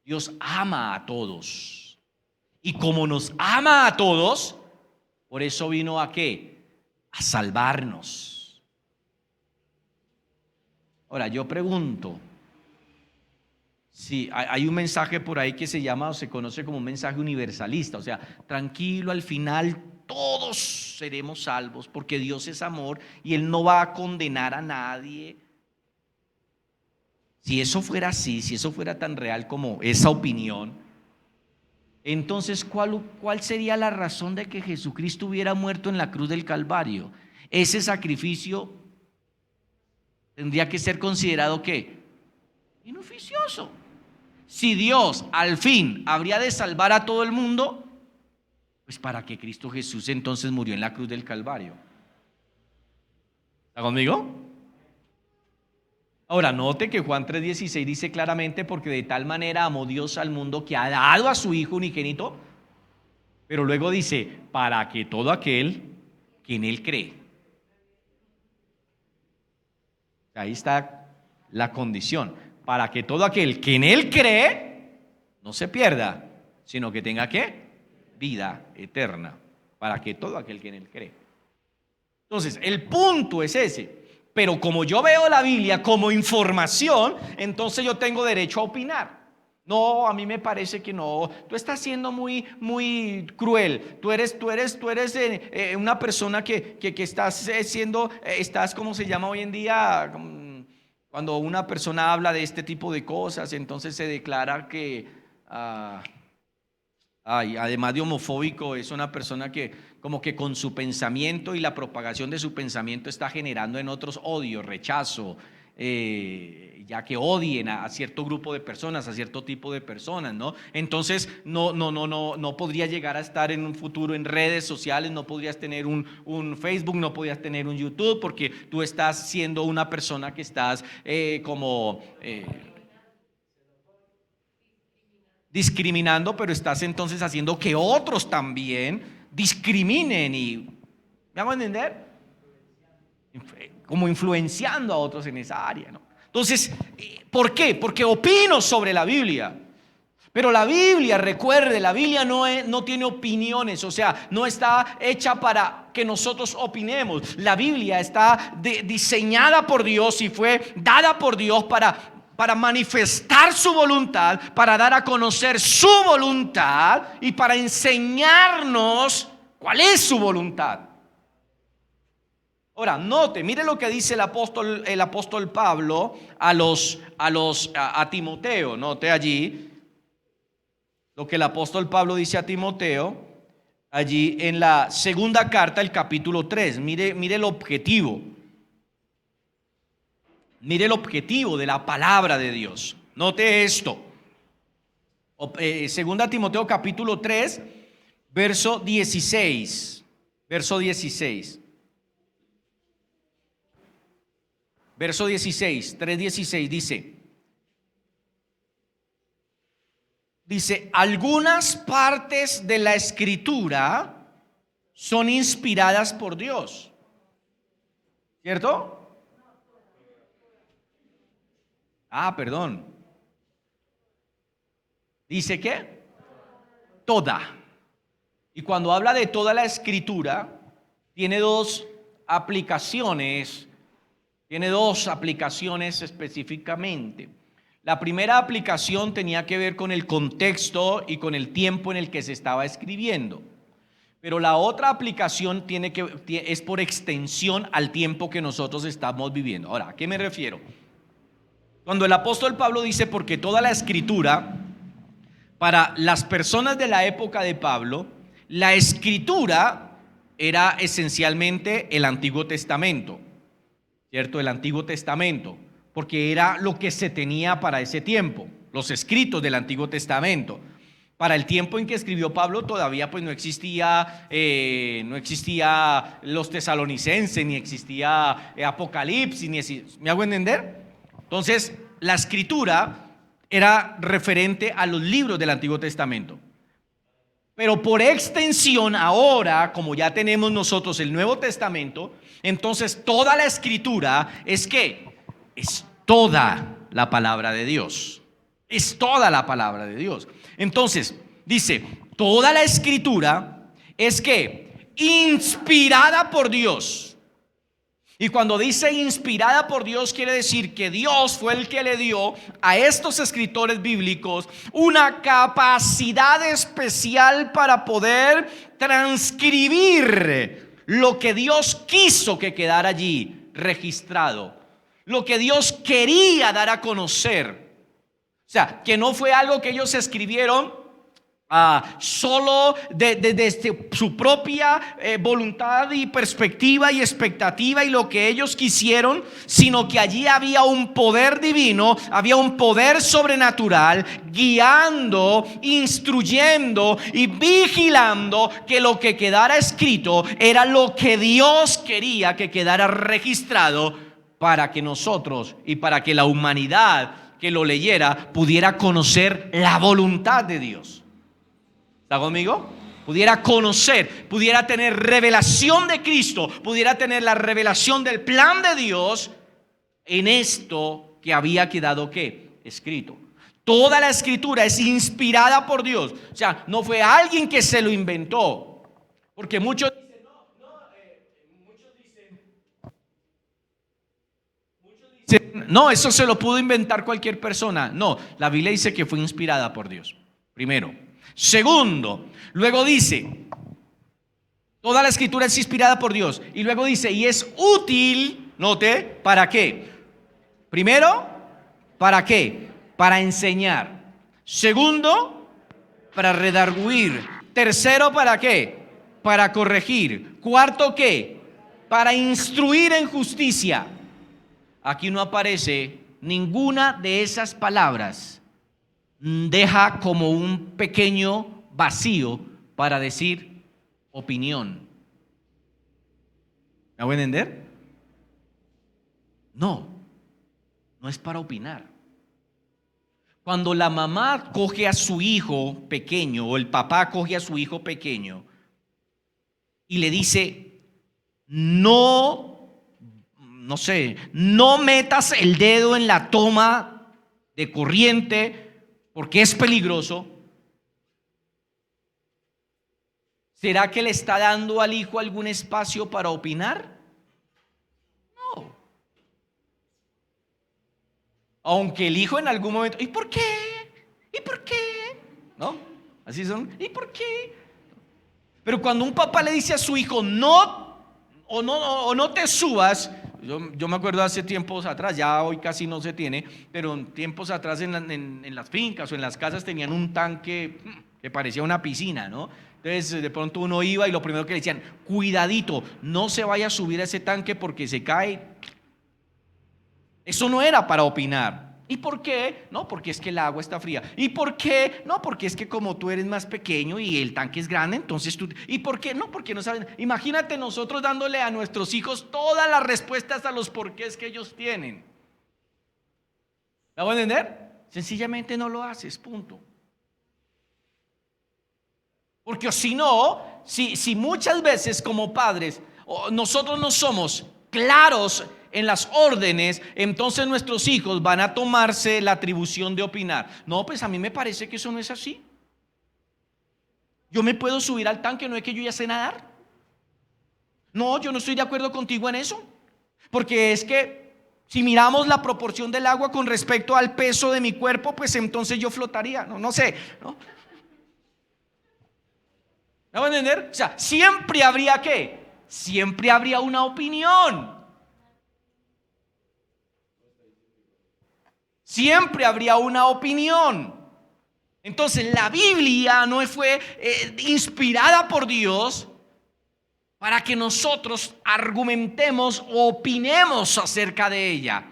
Dios ama a todos. Y como nos ama a todos, por eso vino ¿a qué? A salvarnos. Ahora, yo pregunto, si hay un mensaje por ahí que se llama o se conoce como un mensaje universalista, o sea, tranquilo, al final todos seremos salvos porque Dios es amor y Él no va a condenar a nadie. Si eso fuera así, si eso fuera tan real como esa opinión, entonces ¿cuál sería la razón de que Jesucristo hubiera muerto en la cruz del Calvario? Ese sacrificio tendría que ser considerado ¿qué? Inoficioso. Si Dios al fin habría de salvar a todo el mundo, pues para que Cristo Jesús entonces murió en la cruz del Calvario. ¿Está conmigo? Ahora note que Juan 3:16 dice claramente, porque de tal manera amó Dios al mundo que ha dado a su Hijo unigénito, pero luego dice, para que todo aquel que en Él cree. Ahí está la condición, para que todo aquel que en Él cree no se pierda, sino que tenga ¿qué? Vida eterna, para que todo aquel que en Él cree. Entonces, el punto es ese. Pero como yo veo la Biblia como información, entonces yo tengo derecho a opinar. No, a mí me parece que no. Tú estás siendo muy cruel. Tú eres una persona que estás estás, ¿cómo se llama hoy en día? Cuando una persona habla de este tipo de cosas, entonces se declara que, además de homofóbico, es una persona que como que con su pensamiento y la propagación de su pensamiento está generando en otros odio, rechazo, ya que odien a cierto grupo de personas, a cierto tipo de personas, ¿no? Entonces no podría llegar a estar en un futuro en redes sociales, no podrías tener un Facebook, no podrías tener un YouTube, porque tú estás siendo una persona que estás discriminando, pero estás entonces haciendo que otros también discriminen y, ¿me hago entender? Como influenciando a otros en esa área, ¿no? Entonces, ¿por qué? Porque opino sobre la Biblia. Pero la Biblia, recuerde, la Biblia no tiene opiniones, o sea, no está hecha para que nosotros opinemos. La Biblia está diseñada por Dios y fue dada por Dios para manifestar su voluntad, para dar a conocer su voluntad y para enseñarnos cuál es su voluntad. Ahora, note, mire lo que dice el apóstol Pablo a Timoteo. Note allí lo que el apóstol Pablo dice a Timoteo, allí en la segunda carta, el capítulo 3. Mire el objetivo. Mire el objetivo de la palabra de Dios. Note esto. Segunda Timoteo capítulo 3, verso 16. Verso 16. Verso 16, 3:16 dice, algunas partes de la Escritura son inspiradas por Dios. ¿Cierto? Perdón. ¿Dice qué? Toda. Y cuando habla de toda la Escritura, tiene dos aplicaciones específicamente. La primera aplicación tenía que ver con el contexto y con el tiempo en el que se estaba escribiendo. Pero la otra aplicación es por extensión al tiempo que nosotros estamos viviendo. Ahora, ¿a qué me refiero? Cuando el apóstol Pablo dice, porque toda la Escritura, para las personas de la época de Pablo, la Escritura era esencialmente el Antiguo Testamento. ¿cierto? El Antiguo Testamento, porque era lo que se tenía para ese tiempo, los escritos del Antiguo Testamento. Para el tiempo en que escribió Pablo todavía pues no existía los tesalonicenses, ni existía Apocalipsis, ¿me hago entender? Entonces, la escritura era referente a los libros del Antiguo Testamento. Pero por extensión ahora, como ya tenemos nosotros el Nuevo Testamento, entonces toda la escritura es toda la palabra de Dios. Es toda la palabra de Dios. Entonces, dice, toda la escritura es inspirada por Dios. Y cuando dice inspirada por Dios, quiere decir que Dios fue el que le dio a estos escritores bíblicos una capacidad especial para poder transcribir lo que Dios quiso que quedara allí registrado, lo que Dios quería dar a conocer. O sea, que no fue algo que ellos escribieron solo desde su propia voluntad y perspectiva y expectativa y lo que ellos quisieron, sino que allí había un poder divino, había un poder sobrenatural guiando, instruyendo y vigilando que lo que quedara escrito era lo que Dios quería que quedara registrado para que nosotros y para que la humanidad que lo leyera pudiera conocer la voluntad de Dios. ¿Está conmigo? Pudiera conocer, pudiera tener revelación de Cristo, pudiera tener la revelación del plan de Dios en esto que había quedado escrito. Toda la escritura es inspirada por Dios. O sea, no fue alguien que se lo inventó. Porque muchos dicen, no, eso se lo pudo inventar cualquier persona. No, la Biblia dice que fue inspirada por Dios. Primero. Segundo, luego dice, toda la escritura es inspirada por Dios. Y luego dice, y es útil, note, ¿para qué? Primero, ¿para qué? Para enseñar. Segundo, para redarguir. Tercero, ¿para qué? Para corregir. Cuarto, ¿qué? Para instruir en justicia. Aquí no aparece ninguna de esas palabras. Deja como un pequeño vacío para decir opinión. ¿Me voy a entender? No es para opinar. Cuando la mamá coge a su hijo pequeño o el papá coge a su hijo pequeño y le dice, no metas el dedo en la toma de corriente porque es peligroso, ¿será que le está dando al hijo algún espacio para opinar? No. Aunque el hijo en algún momento, ¿y por qué? ¿Y por qué? ¿No? Así son, ¿y por qué? Pero cuando un papá le dice a su hijo, no te subas. Yo me acuerdo hace tiempos atrás, ya hoy casi no se tiene, pero tiempos atrás en las fincas o en las casas tenían un tanque que parecía una piscina, ¿no? Entonces de pronto uno iba y lo primero que le decían, cuidadito, no se vaya a subir a ese tanque porque se cae. Eso no era para opinar. ¿Y por qué? No, porque es que el agua está fría. ¿Y por qué? No, porque es que como tú eres más pequeño y el tanque es grande, entonces tú... ¿Y por qué? No, porque no saben. Imagínate nosotros dándole a nuestros hijos todas las respuestas a los porqués que ellos tienen. ¿Me voy a entender? Sencillamente no lo haces, punto. Porque si no, si muchas veces como padres nosotros no somos claros en las órdenes, entonces nuestros hijos van a tomarse la atribución de opinar. No, pues a mí me parece que eso no es así. Yo me puedo subir al tanque, no es que yo ya sé nadar. No, yo no estoy de acuerdo contigo en eso. Porque es que si miramos la proporción del agua con respecto al peso de mi cuerpo, pues entonces yo flotaría. No sé, ¿no? ¿Me van a entender? O sea, siempre habría ¿qué? Siempre habría una opinión. Siempre habría una opinión. Entonces la Biblia no fue inspirada por Dios para que nosotros argumentemos o opinemos acerca de ella,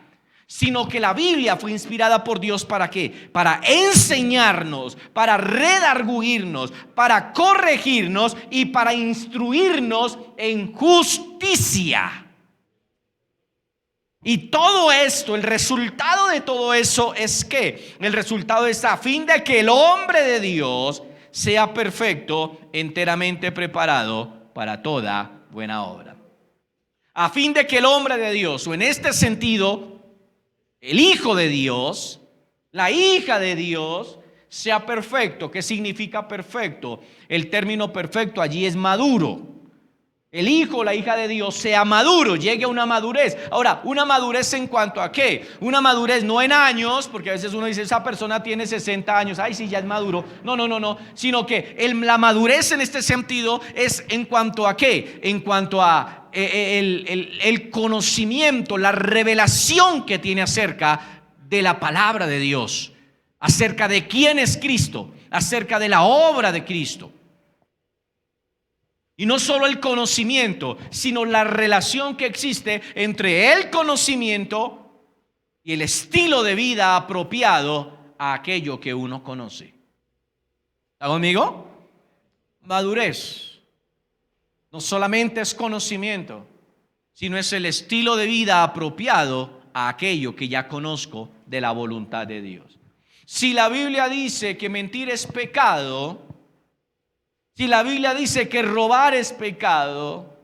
sino que la Biblia fue inspirada por Dios ¿para qué? Para enseñarnos, para redarguirnos, para corregirnos y para instruirnos en justicia. Y todo esto, el resultado de todo eso es que el resultado es a fin de que el hombre de Dios sea perfecto, enteramente preparado para toda buena obra. A fin de que el hombre de Dios, o en este sentido, el Hijo de Dios, la hija de Dios, sea perfecto. ¿Qué significa perfecto? El término perfecto allí es maduro. El hijo o la hija de Dios sea maduro, llegue a una madurez. Ahora, ¿una madurez en cuanto a qué? Una madurez no en años, porque a veces uno dice, esa persona tiene 60 años, ay, sí, ya es maduro. No, sino que la madurez en este sentido es en cuanto a qué? En cuanto a el conocimiento, la revelación que tiene acerca de la palabra de Dios, acerca de quién es Cristo, acerca de la obra de Cristo. Y no solo el conocimiento, sino la relación que existe entre el conocimiento y el estilo de vida apropiado a aquello que uno conoce. ¿Está conmigo? Madurez no solamente es conocimiento, sino es el estilo de vida apropiado a aquello que ya conozco de la voluntad de Dios. Si la Biblia dice que mentir es pecado, si la Biblia dice que robar es pecado,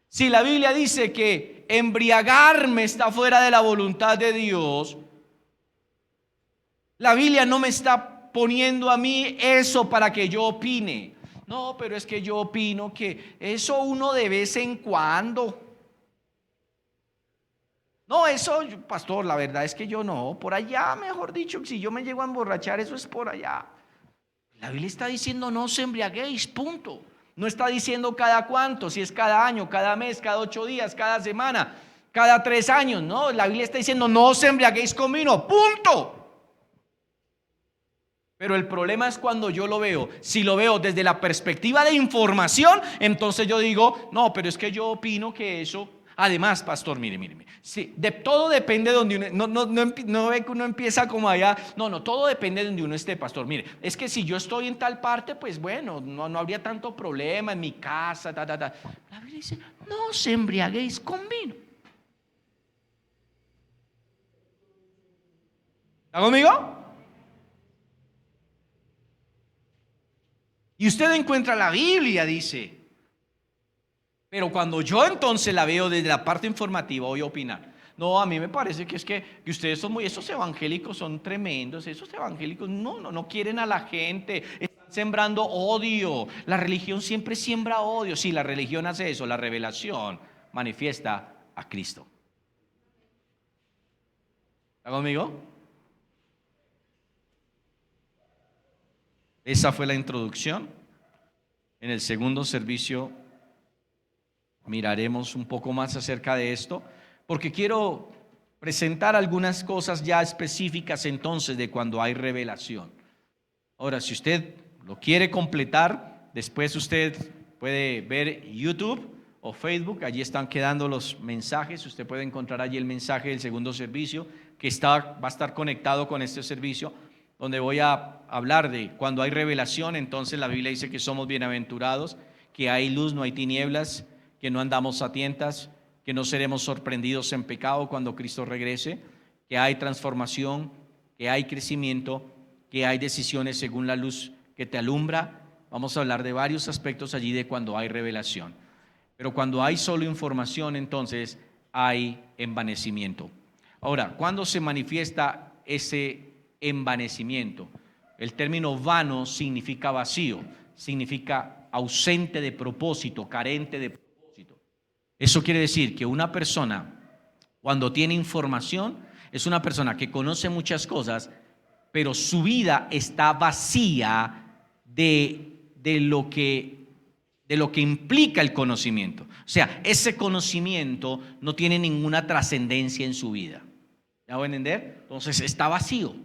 si la Biblia dice que embriagarme está fuera de la voluntad de Dios, la Biblia no me está poniendo a mí eso para que yo opine. No, pero es que yo opino que eso uno de vez en cuando. No, eso, pastor, la verdad es que yo no. Por allá, mejor dicho, si yo me llego a emborrachar, eso es por allá. La Biblia está diciendo no os embriaguéis, punto. No está diciendo cada cuánto, si es cada año, cada mes, cada 8 días, cada semana, cada 3 años. No, la Biblia está diciendo no os embriaguéis con vino, punto. Pero el problema es cuando yo lo veo. Si lo veo desde la perspectiva de información, entonces yo digo, no, pero es que yo opino que eso. Además, pastor, mire, sí, de todo depende de donde uno, no ve que uno empieza como allá, no, todo depende de donde uno esté, pastor. Mire, es que si yo estoy en tal parte, pues bueno, no habría tanto problema en mi casa, La Biblia dice, no os embriaguéis con vino. ¿Está conmigo? Y usted encuentra la Biblia, dice. Pero cuando yo entonces la veo desde la parte informativa, voy a opinar. No, a mí me parece que es que ustedes son esos evangélicos son tremendos, esos evangélicos no quieren a la gente, están sembrando odio. La religión siempre siembra odio. Sí, la religión hace eso, la revelación manifiesta a Cristo. ¿Está conmigo? Esa fue la introducción. En el segundo servicio miraremos un poco más acerca de esto, porque quiero presentar algunas cosas ya específicas entonces de cuando hay revelación. Ahora, si usted lo quiere completar, después usted puede ver YouTube o Facebook, allí están quedando los mensajes, usted puede encontrar allí el mensaje del segundo servicio que va a estar conectado con este servicio, donde voy a hablar de cuando hay revelación. Entonces la Biblia dice que somos bienaventurados, que hay luz, no hay tinieblas, que no andamos a tientas, que no seremos sorprendidos en pecado cuando Cristo regrese, que hay transformación, que hay crecimiento, que hay decisiones según la luz que te alumbra. Vamos a hablar de varios aspectos allí de cuando hay revelación. Pero cuando hay solo información, entonces hay envanecimiento. Ahora, ¿cuándo se manifiesta ese envanecimiento? El término vano significa vacío, significa ausente de propósito, carente de propósito. Eso quiere decir que una persona, cuando tiene información, es una persona que conoce muchas cosas, pero su vida está vacía de lo que implica el conocimiento. O sea, ese conocimiento no tiene ninguna trascendencia en su vida. ¿Ya voy a entender? Entonces está vacío.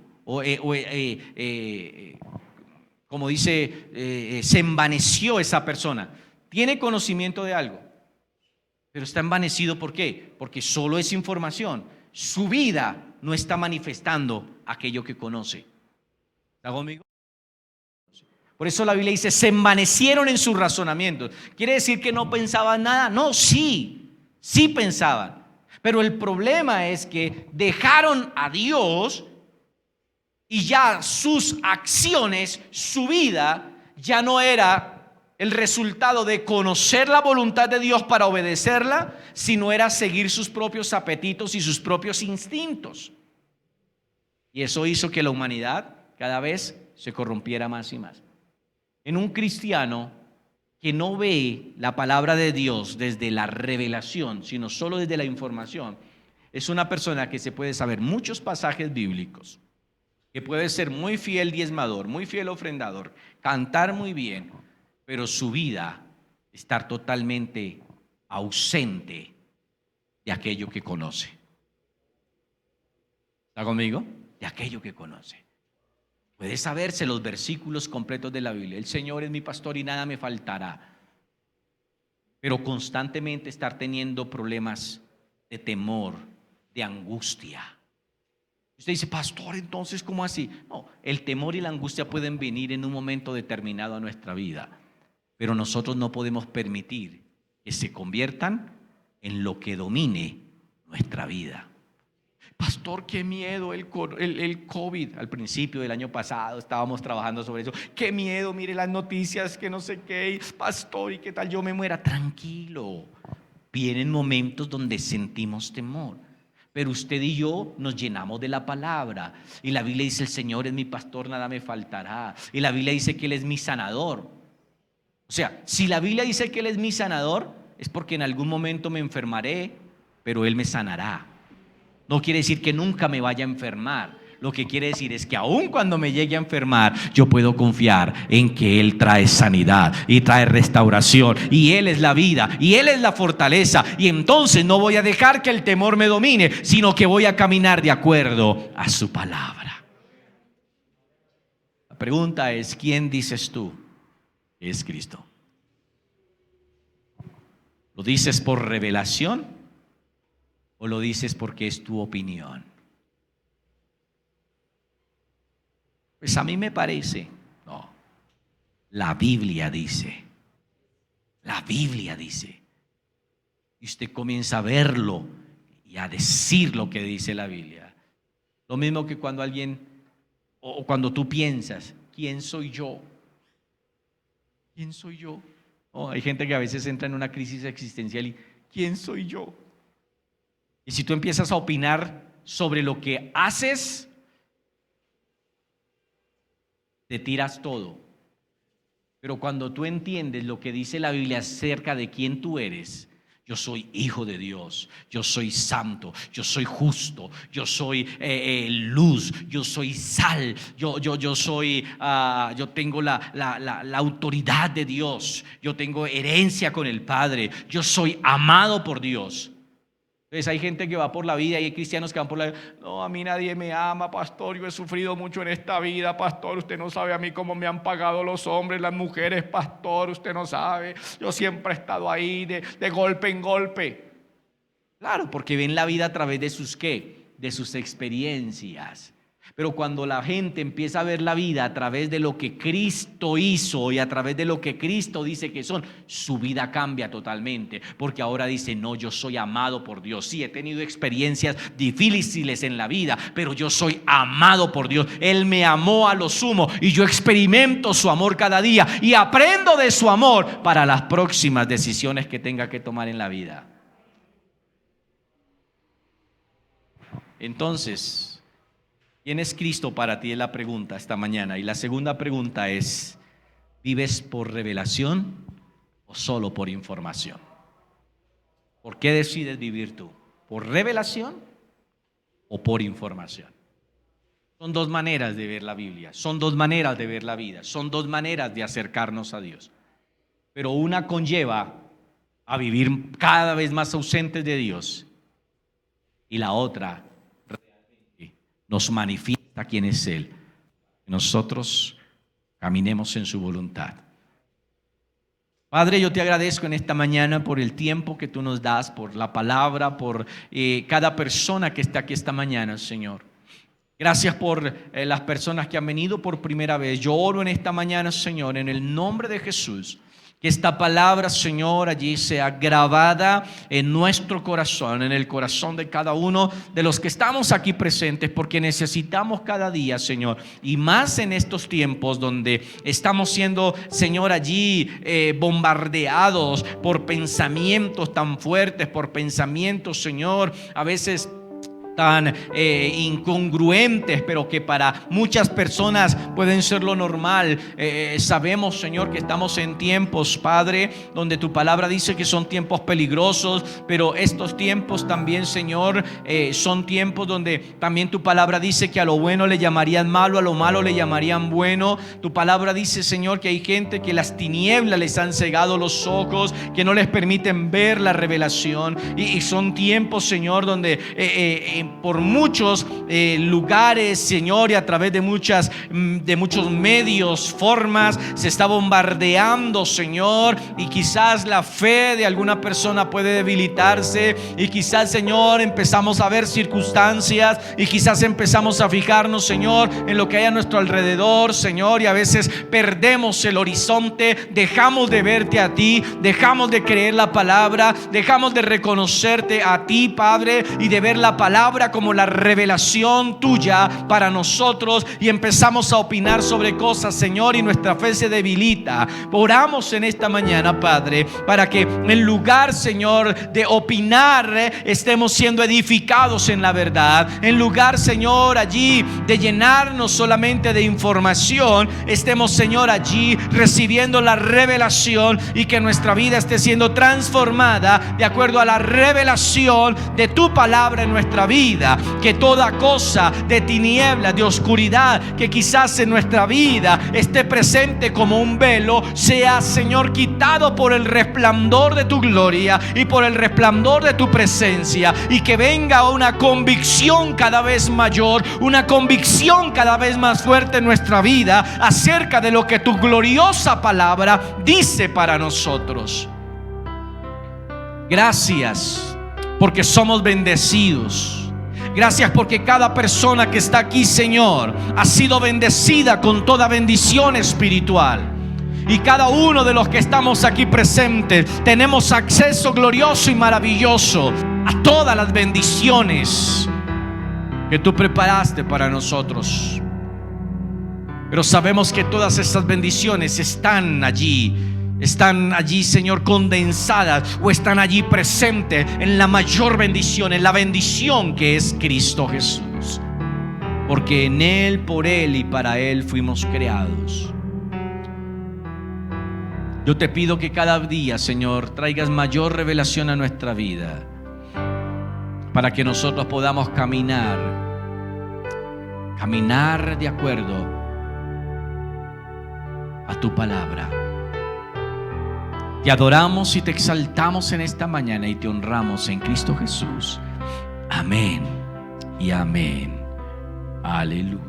Como dice, se envaneció esa persona. tiene conocimiento de algo, pero está envanecido. ¿Por qué? Porque solo es información. Su vida no está manifestando aquello que conoce. ¿Está conmigo? Por eso la Biblia dice, se envanecieron en sus razonamientos. ¿Quiere decir que no pensaban nada? No, sí pensaban. Pero el problema es que dejaron a Dios y ya sus acciones, su vida, ya no era el resultado de conocer la voluntad de Dios para obedecerla, sino era seguir sus propios apetitos y sus propios instintos. Y eso hizo que la humanidad cada vez se corrompiera más y más. En un cristiano que no ve la palabra de Dios desde la revelación, sino solo desde la información, es una persona que se puede saber muchos pasajes bíblicos, que puede ser muy fiel diezmador, muy fiel ofrendador, cantar muy bien, pero su vida estar totalmente ausente de aquello que conoce. ¿Está conmigo? De aquello que conoce. Puede saberse los versículos completos de la Biblia. El Señor es mi pastor y nada me faltará. Pero constantemente estar teniendo problemas de temor, de angustia. Usted dice, pastor, entonces, ¿cómo así? No, el temor y la angustia pueden venir en un momento determinado a nuestra vida, pero nosotros no podemos permitir que se conviertan en lo que domine nuestra vida. Pastor, qué miedo el COVID. Al principio del año pasado estábamos trabajando sobre eso. Qué miedo, mire las noticias, que no sé qué. Pastor, ¿y qué tal yo me muera? Tranquilo. Vienen momentos donde sentimos temor, pero usted y yo nos llenamos de la palabra. Y la Biblia dice, el Señor es mi pastor, nada me faltará. Y la Biblia dice que Él es mi sanador. O sea, si la Biblia dice que Él es mi sanador, es porque en algún momento me enfermaré, pero Él me sanará. No quiere decir que nunca me vaya a enfermar. Lo que quiere decir es que aun cuando me llegue a enfermar, yo puedo confiar en que Él trae sanidad y trae restauración. Y Él es la vida y Él es la fortaleza. Y entonces no voy a dejar que el temor me domine, sino que voy a caminar de acuerdo a su palabra. La pregunta es, ¿quién dices tú que es Cristo? ¿Lo dices por revelación? ¿O lo dices porque es tu opinión? Pues a mí me parece, no, la Biblia dice, y usted comienza a verlo y a decir lo que dice la Biblia. Lo mismo que cuando alguien, o cuando tú piensas, ¿quién soy yo? ¿Quién soy yo? Oh, hay gente que a veces entra en una crisis existencial y ¿quién soy yo? Y si tú empiezas a opinar sobre lo que haces, te tiras todo. Pero cuando tú entiendes lo que dice la Biblia acerca de quién tú eres, yo soy hijo de Dios, yo soy santo, yo soy justo, yo soy luz, yo soy sal, yo soy, yo tengo la autoridad de Dios, yo tengo herencia con el Padre, yo soy amado por Dios. Entonces hay gente que va por la vida y hay cristianos que van por la vida. No, a mí nadie me ama, pastor, yo he sufrido mucho en esta vida, pastor, usted no sabe a mí cómo me han pagado los hombres, las mujeres, pastor, usted no sabe, yo siempre he estado ahí de golpe en golpe. Claro, porque ven la vida a través de sus ¿qué? De sus experiencias. Pero cuando la gente empieza a ver la vida a través de lo que Cristo hizo y a través de lo que Cristo dice que son, su vida cambia totalmente. Porque ahora dice, no, yo soy amado por Dios. Sí, he tenido experiencias difíciles en la vida, pero yo soy amado por Dios. Él me amó a lo sumo y yo experimento su amor cada día y aprendo de su amor para las próximas decisiones que tenga que tomar en la vida. Entonces, ¿quién es Cristo para ti? Es la pregunta esta mañana. Y la segunda pregunta es, ¿vives por revelación o solo por información? ¿Por qué decides vivir tú? ¿Por revelación o por información? Son dos maneras de ver la Biblia, son dos maneras de ver la vida, son dos maneras de acercarnos a Dios. Pero una conlleva a vivir cada vez más ausentes de Dios y la otra nos manifiesta quién es Él. Nosotros caminemos en su voluntad. Padre, yo te agradezco en esta mañana por el tiempo que tú nos das, por la palabra, por cada persona que está aquí esta mañana, Señor. Gracias por las personas que han venido por primera vez. Yo oro en esta mañana, Señor, en el nombre de Jesús, que esta palabra, Señor, allí sea grabada en nuestro corazón, en el corazón de cada uno de los que estamos aquí presentes, porque necesitamos cada día, Señor, y más en estos tiempos donde estamos siendo, Señor, allí bombardeados por pensamientos tan fuertes, por pensamientos, Señor, a veces tan incongruentes, pero que para muchas personas pueden ser lo normal. Sabemos, Señor, que estamos en tiempos, Padre, donde tu palabra dice que son tiempos peligrosos, pero estos tiempos también, Señor, son tiempos donde también tu palabra dice que a lo bueno le llamarían malo, a lo malo le llamarían bueno. Tu palabra dice, Señor, que hay gente que las tinieblas les han cegado los ojos, que no les permiten ver la revelación, y son tiempos, Señor, donde por muchos lugares, Señor, y a través de muchos medios, formas, se está bombardeando, Señor, y quizás la fe de alguna persona puede debilitarse, y quizás, Señor, empezamos a ver circunstancias, y quizás empezamos a fijarnos, Señor, en lo que hay a nuestro alrededor, Señor, y a veces perdemos el horizonte, dejamos de verte a ti, dejamos de creer la palabra, dejamos de reconocerte a ti, Padre, y de ver la palabra como la revelación tuya para nosotros, y empezamos a opinar sobre cosas, Señor, y nuestra fe se debilita. Oramos en esta mañana, Padre, para que en lugar, Señor, de opinar, estemos siendo edificados en la verdad. En lugar, Señor, allí de llenarnos solamente de información, estemos, Señor, allí recibiendo la revelación, y que nuestra vida esté siendo transformada de acuerdo a la revelación de tu palabra en nuestra vida. Que toda cosa de tiniebla, de oscuridad que quizás en nuestra vida esté presente como un velo, sea, Señor, quitado por el resplandor de tu gloria y por el resplandor de tu presencia, y que venga una convicción cada vez mayor, una convicción cada vez más fuerte en nuestra vida acerca de lo que tu gloriosa palabra dice para nosotros. Gracias porque somos bendecidos. Gracias porque cada persona que está aquí, Señor, ha sido bendecida con toda bendición espiritual. Y cada uno de los que estamos aquí presentes tenemos acceso glorioso y maravilloso a todas las bendiciones que tú preparaste para nosotros. Pero sabemos que todas esas bendiciones están allí, Señor, condensadas, o están allí presentes en la mayor bendición, en la bendición que es Cristo Jesús, porque en Él, por Él y para Él fuimos creados. Yo te pido que cada día, Señor, traigas mayor revelación a nuestra vida, para que nosotros podamos caminar de acuerdo a tu palabra. Te adoramos y te exaltamos en esta mañana, y te honramos en Cristo Jesús. Amén y amén. Aleluya.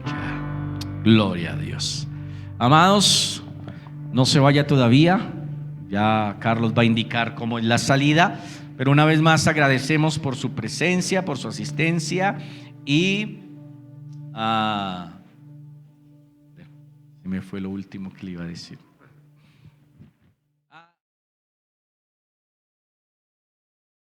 Gloria a Dios. Amados, no se vaya todavía. Ya Carlos va a indicar cómo es la salida. Pero una vez más agradecemos por su presencia, por su asistencia. Y se me fue lo último que le iba a decir.